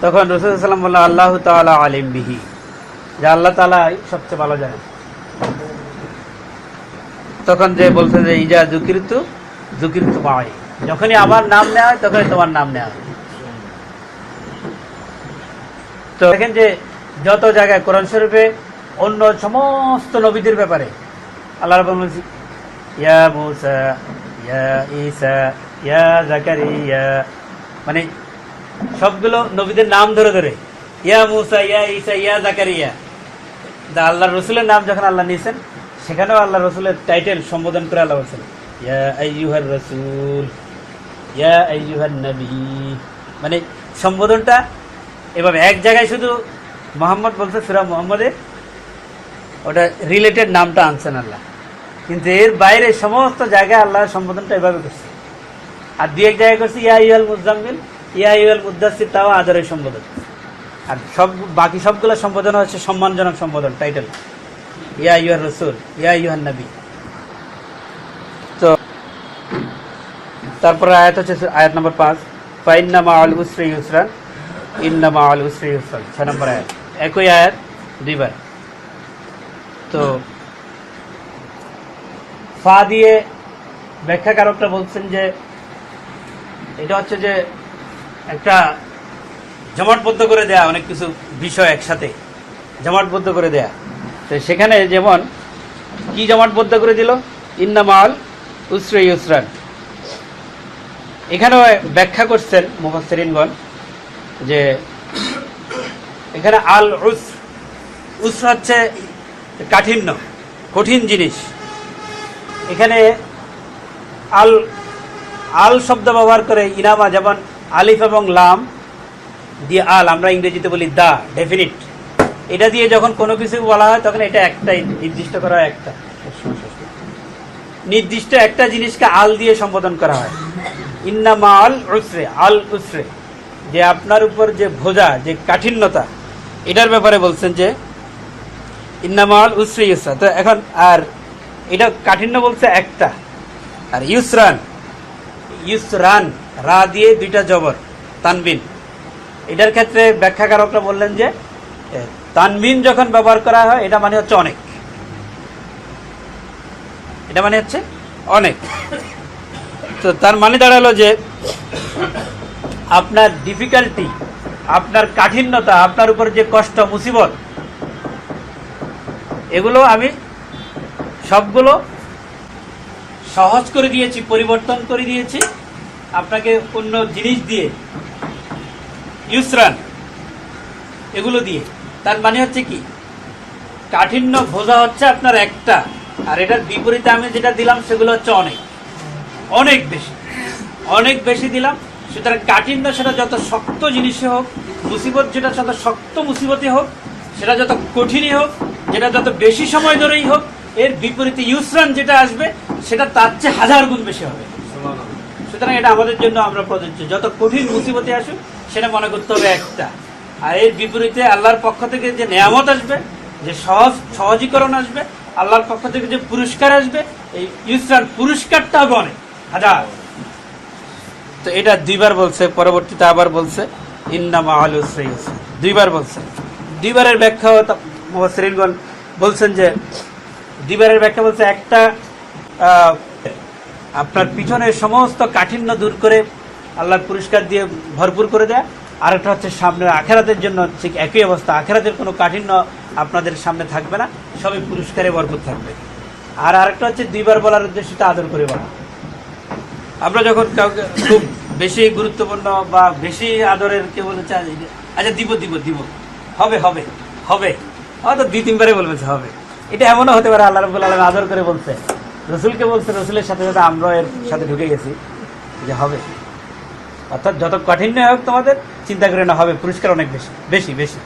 তখন রাসূল সাল্লাল্লাহু আলাইহি ওয়াসাল্লাম বললেন, আল্লাহু তাআলা আলিম বিহি, যে আল্লাহ তাআলাই সবচেয়ে ভালো জানেন। তখন যে বলছে যে ইজা যুকিরতু মাই, যখনই আমার নাম নেওয়া হয় তখনই তোমার নাম নেওয়া হয়। তো দেখেন যে যত জায়গায় কোরআন শরীফে অন্য সমস্ত নবীদের ব্যাপারে আল্লাহ রাব্বুল আলামিন ইয়া মূসা, ইয়া ঈসা, ইয়া জাকারিয়া, মানে সবগুলো নবীদের নাম ধরে ধরে ইয়া মূসা, ইয়া ঈসা, ইয়া জাকারিয়া। আল্লাহর রসুলের নাম যখন আল্লাহ নিয়েছেন সেখানেও আল্লাহ রসুলের টাইটেল সম্বোধন করে আল্লাহ বলছেন ইয়া আইয়ুহার রাসূল, ইয়া আইয়ুহান নবী, মানে সম্বোধনটা এভাবে। এক জায়গায় শুধু মোহাম্মদ বলছে, সূরা মুহাম্মদে ওটা রিলেটেড নামটা আনছেন আল্লাহ, কিন্তু এর বাইরে সমস্ত জায়গায় আল্লাহর সম্বোধনটা এভাবে করছে। আর দুই এক জায়গায় করছে ইয়া আইয়ুহাল মুজাম্মিল, ইয়া আইয়ুহাল মুদ্দাসসির, তাও আদরের সম্বোধন। আর বাকি সবগুলো সম্বোধন হচ্ছে সম্মানজনক সম্বোধন, টাইটেল ইয়া আইয়ুহার রাসূল, ইয়া আইয়ুহান নবী। তো তারপরে আয়াত হচ্ছে আয়াত নম্বর 5, ফাইন্না মাআল উসরি ইউসরান ইন্না মাআল উসরি ইউসরান, 6 নম্বর আয়াত, একই আয়াত দুইবার। তো ফা দিয়ে ব্যাখ্যাকারকরা বলছেন যে এটা হচ্ছে যে একটা জমাটবদ্ধ করে দেয়া, অনেক কিছু বিষয় একসাথে জমাটবদ্ধ করে দেয়া। তো সেখানে যেমন কি জমাটবদ্ধ করে দিল, ইন্না মাআল উসরি ইউসরান। এখানেও ব্যাখ্যা করছেন মুফাসসিরিনগণ যে এখানে আল উসর হচ্ছে কাঠিন্য, কঠিন জিনিস। এখানে আল শব্দ ব্যবহার করে ইনামা, যেমন আলিফ এবং লাম দিয়ে আল, আমরা ইংরেজিতে বলি দা, ডেফিনিট, এটা দিয়ে যখন কোনো কিছু বলা হয় তখন এটা একটাই নির্দিষ্ট করা হয়, একটা নির্দিষ্ট একটা জিনিসকে আল দিয়ে সম্বোধন করা হয়। ইন্না মাআল উসরে, আল উসরে, যে আপনার উপর যে বোঝা, যে কাঠিন্যতা, এটার ব্যাপারে বলছেন যে ইন্না মাআল উসরি ইউসরা। তো এখন আর এটা কাঠিন্য বলছে একটা। আর ইউসরান, ইউসরান রা দিয়ে দুইটা জবর তানবিন, এটার ক্ষেত্রে ব্যাখ্যাকারকরা বললেন যে তানবিন যখন ব্যবহার করা হয় এটা মানে হচ্ছে অনেক, এটা মানে হচ্ছে অনেক। তো তার মানে দাঁড়ালো যে আপনার ডিফিকাল্টি, আপনার কাঠিন্যতা, আপনার উপর যে কষ্ট মুসিবত, এগুলো আমি সবগুলো সহজ করে দিয়েছি, পরিবর্তন করে দিয়েছি আপনাকে অন্য জিনিস দিয়ে, ইউসরান এগুলো দিয়ে। তার মানে হচ্ছে কি, কাঠিন্য বোঝা হচ্ছে আপনার একটা, আর এটার বিপরীতে আমি যেটা দিলাম সেগুলো হচ্ছে অনেক, অনেক বেশি, অনেক বেশি দিলাম। সুতরাং কাঠিন্য সেটা যত শক্ত জিনিসই হোক, মুসিবত যেটা যত শক্ত মুসিবতই হোক, সেটা যত কঠিনই হোক, যেটা যত বেশি সময় ধরেই হোক, এর বিপরীতে ইউসরান যেটা আসবে সেটা তার চেয়ে 1000 গুণ বেশি হবে। সুতরাং এটা আমাদের জন্য আমরা প্রযোজ্য, যত কঠিন মুসিবতে আসুক সেটা মনে করতে হবে একটা। আর এর বিপরীতে আল্লাহর পক্ষ থেকে যে নেয়ামত আসবে, যে সহজীকরণ আসবে, আল্লাহর পক্ষ থেকে যে পুরস্কার আসবে, এই ইউসরান পুরস্কারটা হবে অনেক, 1000। তো এটা দুইবার বলছে, পরবর্তীতে আবার বলছে ইন্না মাআল উসরি ইউসরা, দুইবার বলছে। দুইবারের ব্যাখ্যা মুফাসসিরিনগণ বলছেন যে দুইবারের ব্যাখ্যা বলছে, একটা আপনার পিছনের সমস্ত কাঠিন্য দূর করে আল্লাহর পুরস্কার দিয়ে ভরপুর করে দেয়, আর একটা হচ্ছে সামনের আখেরাতের জন্য ঠিক একই অবস্থা, আখেরাতের কোনো কাঠিন্য আপনাদের সামনে থাকবে না, সবই পুরস্কারে ভরপুর থাকবে। আর আরেকটা হচ্ছে দুইবার বলার উদ্দেশ্যটা আদর করে বলা। আমরা যখন কাউকে খুব বেশি গুরুত্বপূর্ণ বা বেশি আদরের কে বলতে চাই, আচ্ছা দিব দিব দিব, হবে হবে হবে, হয়তো 2-3 বারে বলবে হবে, এটা এমনও হতে পারে আল্লাহ রাব্বুল আলামিন আদর করে বলছে, রসুলকে বলছে, রসুলের সাথে সাথে আমরা এর সাথে ঢুকে গেছি যে হবে। অর্থাৎ যত কাঠিন্য হোক তোমাদের চিন্তা করে না, হবে, পুরস্কার অনেক বেশি বেশি বেশি।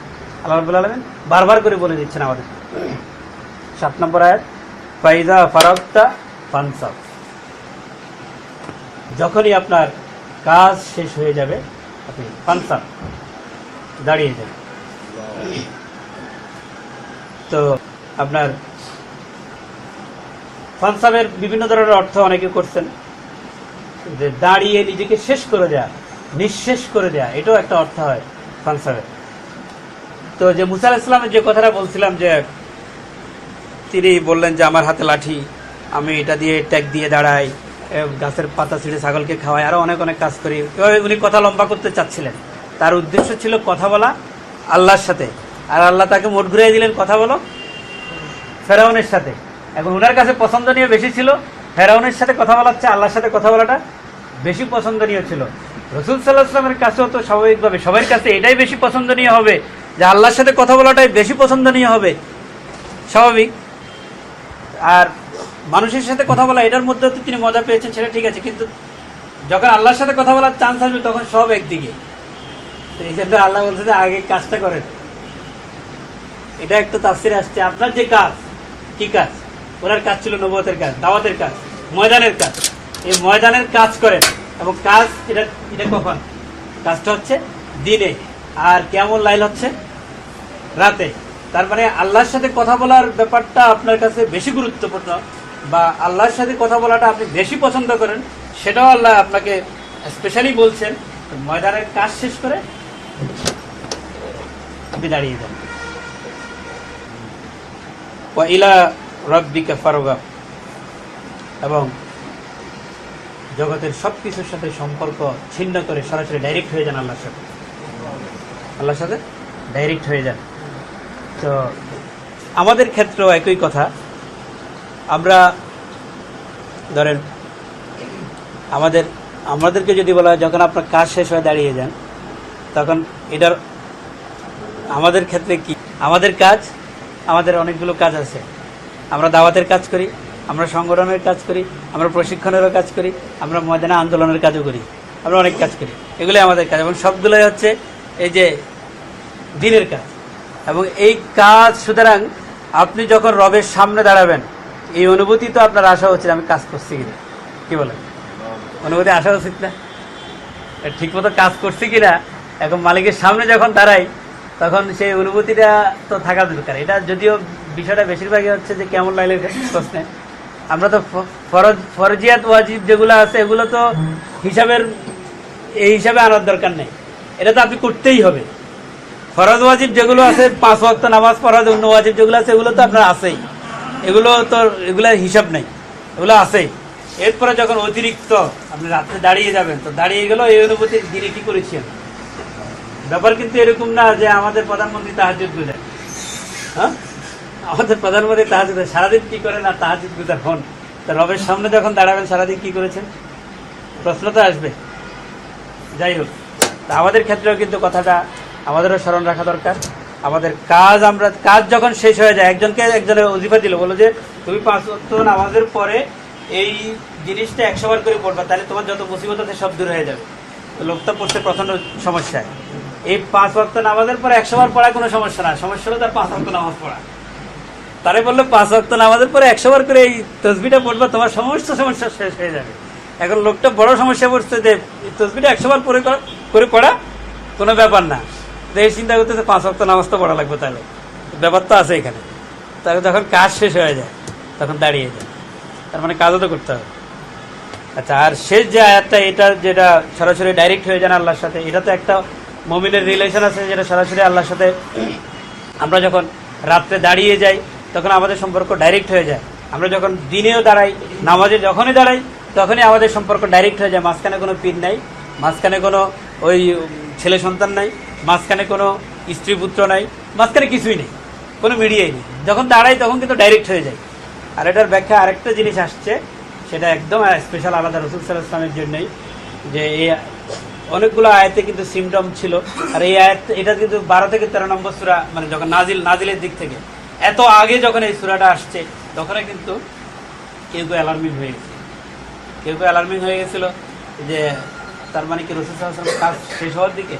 আল্লাহ রাব্বুল আলামিন বারবার করে বলে দিচ্ছেন আমাদের। 7 নম্বর আয়াত, ফাইজা ফারাগতা ফানসাব, যখনই আপনার কাজ শেষ হয়ে যাবে আপনি ফানসাব, দাঁড়িয়ে যাবেন। তো আপনার ফানসাবের বিভিন্ন ধরনের অর্থ অনেকে করছেন, যে দাঁড়িয়ে নিজেকে শেষ করে দেয়া, নিঃশেষ করে দেয়া, এটাও একটা অর্থ হয় ফানসাবের। তো যে মুসা আলাইহিস সালামের যে কথাটা বলছিলাম, যে তিনি বললেন যে আমার হাতে লাঠি, আমি এটা দিয়ে ট্যাগ দিয়ে দাঁড়াই, গাছের পাতা ছিঁড়ে ছাগলকে খাওয়াই, আরো অনেক অনেক কাজ করি। এভাবে উনি কথা লম্বা করতে চাচ্ছিলেন। তার উদ্দেশ্য ছিল কথা বলা আল্লাহর সাথে, আর আল্লাহ তাকে মোট ঘুরিয়ে দিলেন কথা বলো ফেরাউনের সাথে। এখন ওনার কাছে পছন্দনীয় বেশি ছিল ফেরাউনের সাথে কথা বলার চেয়ে আল্লাহর সাথে কথা বলাটা বেশি পছন্দনীয় ছিল। রাসূল সাল্লাল্লাহু আলাইহি ওয়াসাল্লামের কাছেও তো স্বাভাবিকভাবে সবার কাছে এটাই বেশি পছন্দনীয় হবে, যে আল্লাহর সাথে কথা বলাটাই বেশি পছন্দনীয় হবে, স্বাভাবিক। আর মানুষের সাথে কথা বলা, এটার মধ্যে তো তিনি মজা পেয়েছেন, সেটা ঠিক আছে, কিন্তু যখন আল্লাহর সাথে কথা বলার চান্স আসবে তখন সব একদিকে। এই জন্য আল্লাহ বলছে যে আগে কাজটা করেন। এটা একটা তাফসিরে আসছে, আপনার যে কাজ, কি কাজ? ওনার কাজ ছিল নবুয়তের কাজ, দাওয়াতের কাজ, ময়দানের কাজ। এই ময়দানের কাজ করেন, এবং কাজ এটা এটা কখন? কাজটা হচ্ছে দিনে, আর কেমন লাইল হচ্ছে রাতে। তার মানে আল্লাহর সাথে কথা বলার ব্যাপারটা আপনার কাছে বেশি গুরুত্বপূর্ণ, বা আল্লাহর সাথে কথা বলাটা আপনি বেশি পছন্দ করেন, সেটাও আল্লাহ আপনাকে স্পেশালি বলছেন। ময়দানের কাজ শেষ করে আপনি দাঁড়িয়ে যান। ওয়া ইলা রাব্বিকা ফারগাব, এবং জগতের সব কিছুর সাথে সম্পর্ক ছিন্ন করে সরাসরি ডাইরেক্ট হয়ে যান আল্লাহর সাথে, আল্লাহর সাথে ডাইরেক্ট হয়ে যান। তো আমাদের ক্ষেত্রেও একই কথা। আমরা ধরেন আমাদেরকে যদি বলা হয় যখন আপনার কাজ শেষ হয়ে দাঁড়িয়ে যান, তখন এটার আমাদের ক্ষেত্রে কি? আমাদের কাজ, আমাদের অনেকগুলো কাজ আছে। আমরা দাওয়াতের কাজ করি, আমরা সংগঠনের কাজ করি, আমরা প্রশিক্ষণেরও কাজ করি, আমরা ময়দানে আন্দোলনের কাজও করি, আমরা অনেক কাজ করি। এগুলোই আমাদের কাজ, এবং সবগুলোই হচ্ছে এই যে দিনের কাজ। এবং এই কাজ, সুতরাং আপনি যখন রবের সামনে দাঁড়াবেন, এই অনুভূতি তো আপনার আসা উচিত, আমি কাজ করছি কিনা, কি বলেন? অনুভূতি আসা উচিত না? ঠিক মতো কাজ করছি কিনা, এখন মালিকের সামনে যখন দাঁড়াই তখন সেই অনুভূতিটা তো থাকা দরকার। এটা যদিও বিষয়টা বেশিরভাগই হচ্ছে যে কেমন লাইলের প্রশ্নে, আমরা তো ফরজিয়াত ওয়াজিব যেগুলো আছে এগুলো তো হিসাবের এই হিসাবে আনার দরকার নেই, এটা তো আপনি করতেই হবে। ফরজ ওয়াজিব যেগুলো আছে 5 ওয়াক্ত নামাজ পড়া, অন্য ওয়াজিব যেগুলো আছে এগুলো তো আপনার আছেই, এগুলো তো এগুলোর হিসাব নেই, এগুলো আছেই। এরপরে যখন অতিরিক্ত আপনি রাত্রে দাঁড়িয়ে যাবেন, তো দাঁড়িয়ে গেল এই অনুভূতি দিনে কি করেছেন। ব্যাপার কিন্তু এরকম না যে আমাদের প্রধানমন্ত্রী তাহাজ্জুদ গুজার, হ্যাঁ আমাদের প্রধানমন্ত্রী তাহাজ্জুদ সারাদিন কি করেন আর তাহাজ্জুদ গুজার হন, তা রবের সামনে যখন দাঁড়াবেন সারাদিন কি করেছেন প্রশ্ন তো আসবে। যাই হোক, তা আমাদের ক্ষেত্রেও কিন্তু কথাটা আমাদেরও স্মরণ রাখা দরকার। আমাদের কাজ যখন শেষ হয়ে যায়, একজনের ওজিফা দিল, বলো যে তুমি 5 ওয়াক্ত নামাজের পরে এই জিনিসটা 100 বার করে পড়বা, তাহলে তোমার যত মুসিবত আছে সব দূর হয়ে যাবে। তো লোকটা পড়ছে প্রচন্ড সমস্যায়। এই 5 ওয়াক্ত নামাজের পরে 100 বার পড়া কোনো সমস্যা না, সমস্যা হলো তার 5 ওয়াক্ত নামাজ পড়া। তারে বললো 5 ওয়াক্ত নামাজের পরে 100 বার করে এই তসবিটা পড়বা, তোমার সমস্ত সমস্যা শেষ হয়ে যাবে। এখন লোকটা বড় সমস্যা পড়ছে যে তসবিটা 100 বার করে পড়া কোনো ব্যাপার না, এই চিন্তা করতেছে 5 ওয়াক্ত নামাজ তো পড়া লাগবে, তাহলে ব্যাপার তো আছে এখানে। তাহলে যখন কাজ শেষ হয়ে যায় তখন দাঁড়িয়ে যায়, তার মানে কাজও তো করতে হবে। আচ্ছা, আর শেষ যে আয়াতটা, এটা যেটা সরাসরি ডাইরেক্ট হয়ে যায় আল্লাহর সাথে, এটা তো একটা মুমিনের রিলেশন আছে যেটা সরাসরি আল্লাহর সাথে। আমরা যখন রাত্রে দাঁড়িয়ে যাই তখন আমাদের সম্পর্ক ডাইরেক্ট হয়ে যায়। আমরা যখন দিনেও দাঁড়াই, নামাজে যখনই দাঁড়াই তখনই আমাদের সম্পর্ক ডাইরেক্ট হয়ে যায়। মাঝখানে কোনো পীর নাই, মাঝখানে কোনো ওই ছেলে সন্তান নাই, মাঝখানে কোনো স্ত্রী পুত্র নাই, মাঝখানে কিছুই নেই, কোনো মিডিয়াই নেই। যখন দাঁড়াই তখন কিন্তু ডাইরেক্ট হয়ে যায়। আর এটার ব্যাখ্যা আরেকটা জিনিস আসছে, সেটা একদম স্পেশাল আলাদা রাসূল সাল্লাল্লাহু আলাইহি ওয়াসাল্লামের জন্যই, যে এই অনেকগুলো আয়াতে কিন্তু সিমটম ছিল। আর এই আয়াত, এটা কিন্তু 12 থেকে 13 নম্বর সূরা, মানে যখন নাজিলের দিক থেকে এত আগে যখন এই সূরাটা আসছে তখনই কিন্তু কেউ অ্যালার্মিং হয়ে গেছে, কেউ অ্যালার্মিং হয়ে গেছিল যে তার মানে কি রাসূল সাল্লাল্লাহু আলাইহি ওয়াসাল্লাম কাজ শেষ হওয়ার দিকে,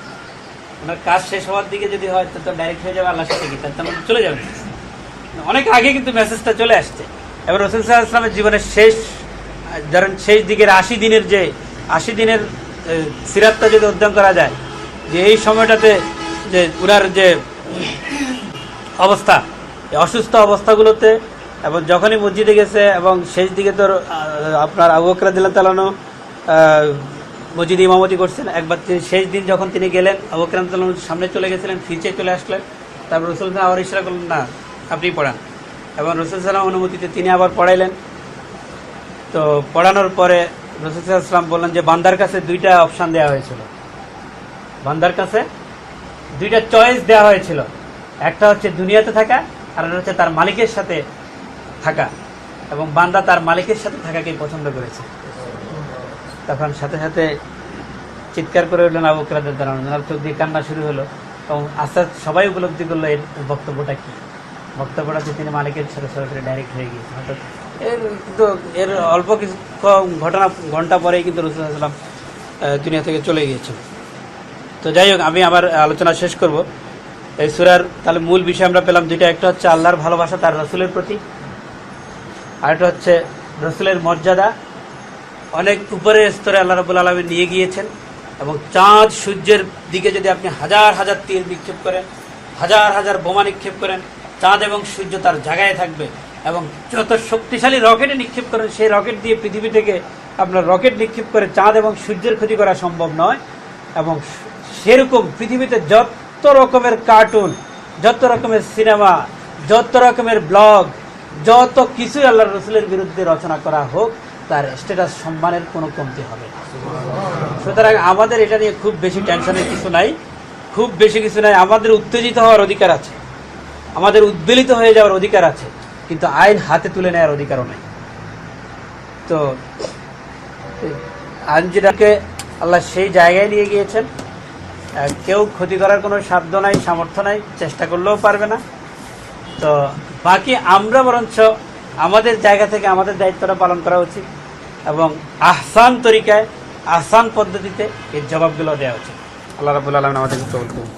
ওনার কাজ শেষ হওয়ার দিকে যদি হয় তো ডাইরেক্ট হয়ে যাবে আল্লাহর সাথে, কি তার মানে চলে যাবে। অনেক আগে কিন্তু মেসেজটা চলে আসছে। এবার রাসূল সাল্লাল্লাহু আলাইহি ওয়াসাল্লামের জীবনের ধরেন শেষ দিকের 80 দিনের সিরাতটা যদি অধ্যয়ন করা যায়, যে এই সময়টাতে যে উনার যে অবস্থা, অসুস্থ অবস্থাগুলোতে, এবং যখনই মসজিদে গেছে, এবং শেষ দিকে তো আপনার আবু বকর রাদিয়াল্লাহু তাআলা আনহু মসজিদে ইমামতি করছেন। একবার শেষ দিন যখন তিনি গেলেন, আবু বকর রাদিয়াল্লাহু তাআলা সামনে চলে গেছিলেন, ফিরে চলে আসলেন। তারপর রাসূল সাল্লাল্লাহু আবার ইশারা করলেন, না আপনি পড়ান, এবং রাসূল সাল্লাল্লাহু আলাইহি অনুমতিতে তিনি আবার পড়াইলেন। তো পড়ানোর পরে রাসূল সাল্লাল্লাহু আলাইহি ওয়াসাল্লাম বললেন যে বান্দার কাছে 2টা অপশন দেওয়া হয়েছিল, বান্দার কাছে 2টা চয়েস দেওয়া হয়েছিল। একটা হচ্ছে দুনিয়াতে থাকা, আর একটা হচ্ছে তার মালিকের সাথে থাকা, এবং বান্দা তার মালিকের সাথে থাকাকেই পছন্দ করেছে। তখন সাথে সাথে চিৎকার করে উঠলেন আবু বকর রাদিয়াল্লাহু আনহু, ওনার চোখ দিয়ে কান্না শুরু হলো, এবং আস্তে আস্তে সবাই উপলব্ধি করলো এর বক্তব্যটা কি। বক্তব্যটাতে তিনি মালিকের সাথে সরাসরি ডাইরেক্ট হয়ে গিয়েছেন। অর্থাৎ এর অল্প কিছু ঘন্টা পরেই কিন্তু রাসূল সাল্লাল্লাহু আলাইহি ওয়াসাল্লাম দুনিয়া থেকে চলে গিয়েছেন। তো যাই হোক, আমি আমার আলোচনা শেষ করব। এই সূরার তাহলে মূল বিষয় আমরা পেলাম 2টা, একটা হচ্ছে আল্লাহর ভালোবাসা তার রাসূলের প্রতি, আর একটা হচ্ছে রাসূলের মর্যাদা অনেক উপরের স্তরে আল্লাহ রাব্বুল আলামিন নিয়ে গিয়েছেন। এবং চাঁদ সূর্যের দিকে যদি আপনি হাজার হাজার তীর নিক্ষেপ করেন, হাজার হাজার বোমা নিক্ষেপ করেন, চাঁদ এবং সূর্য তার জায়গায় থাকবে। এবং যত শক্তিশালী রকেটে নিক্ষেপ করেন, সেই রকেট দিয়ে পৃথিবী থেকে আপনার রকেট নিক্ষেপ করে চাঁদ এবং সূর্যের ক্ষতি করা সম্ভব নয়। এবং সেরকম পৃথিবীতে যত রকমের কার্টুন, যত রকমের সিনেমা, যত রকমের ব্লগ, যত কিছুই আল্লাহর রাসূলের বিরুদ্ধে রচনা করা হোক, তার স্ট্যাটাস সম্মানের কোনো কমতি হবে না। সুতরাং আমাদের এটা নিয়ে খুব বেশি টেনশনের কিছু নাই, খুব বেশি কিছু নাই। আমাদের উত্তেজিত হওয়ার অধিকার আছে, আমাদের উদ্বেলিত হয়ে যাওয়ার অধিকার আছে, কিন্তু আইন হাতে তুলে নেওয়ার অধিকারও নাই। তো আইন যেটাকে আল্লাহ সেই জায়গায় নিয়ে গিয়েছেন, কেউ ক্ষতি করার কোনো সাধ্য নাই, সামর্থ্য নাই, চেষ্টা করলেও পারবে না। তো বাকি আমরা বরঞ্চ আমাদের জায়গা থেকে আমাদের দায়িত্বটা পালন করা উচিত, এবং আহসান তরিকায়, আহসান পদ্ধতিতে এর জবাবগুলো দেওয়া উচিত। আল্লাহ রাব্বুল আলামিন আমাদেরকে কবুল করুন।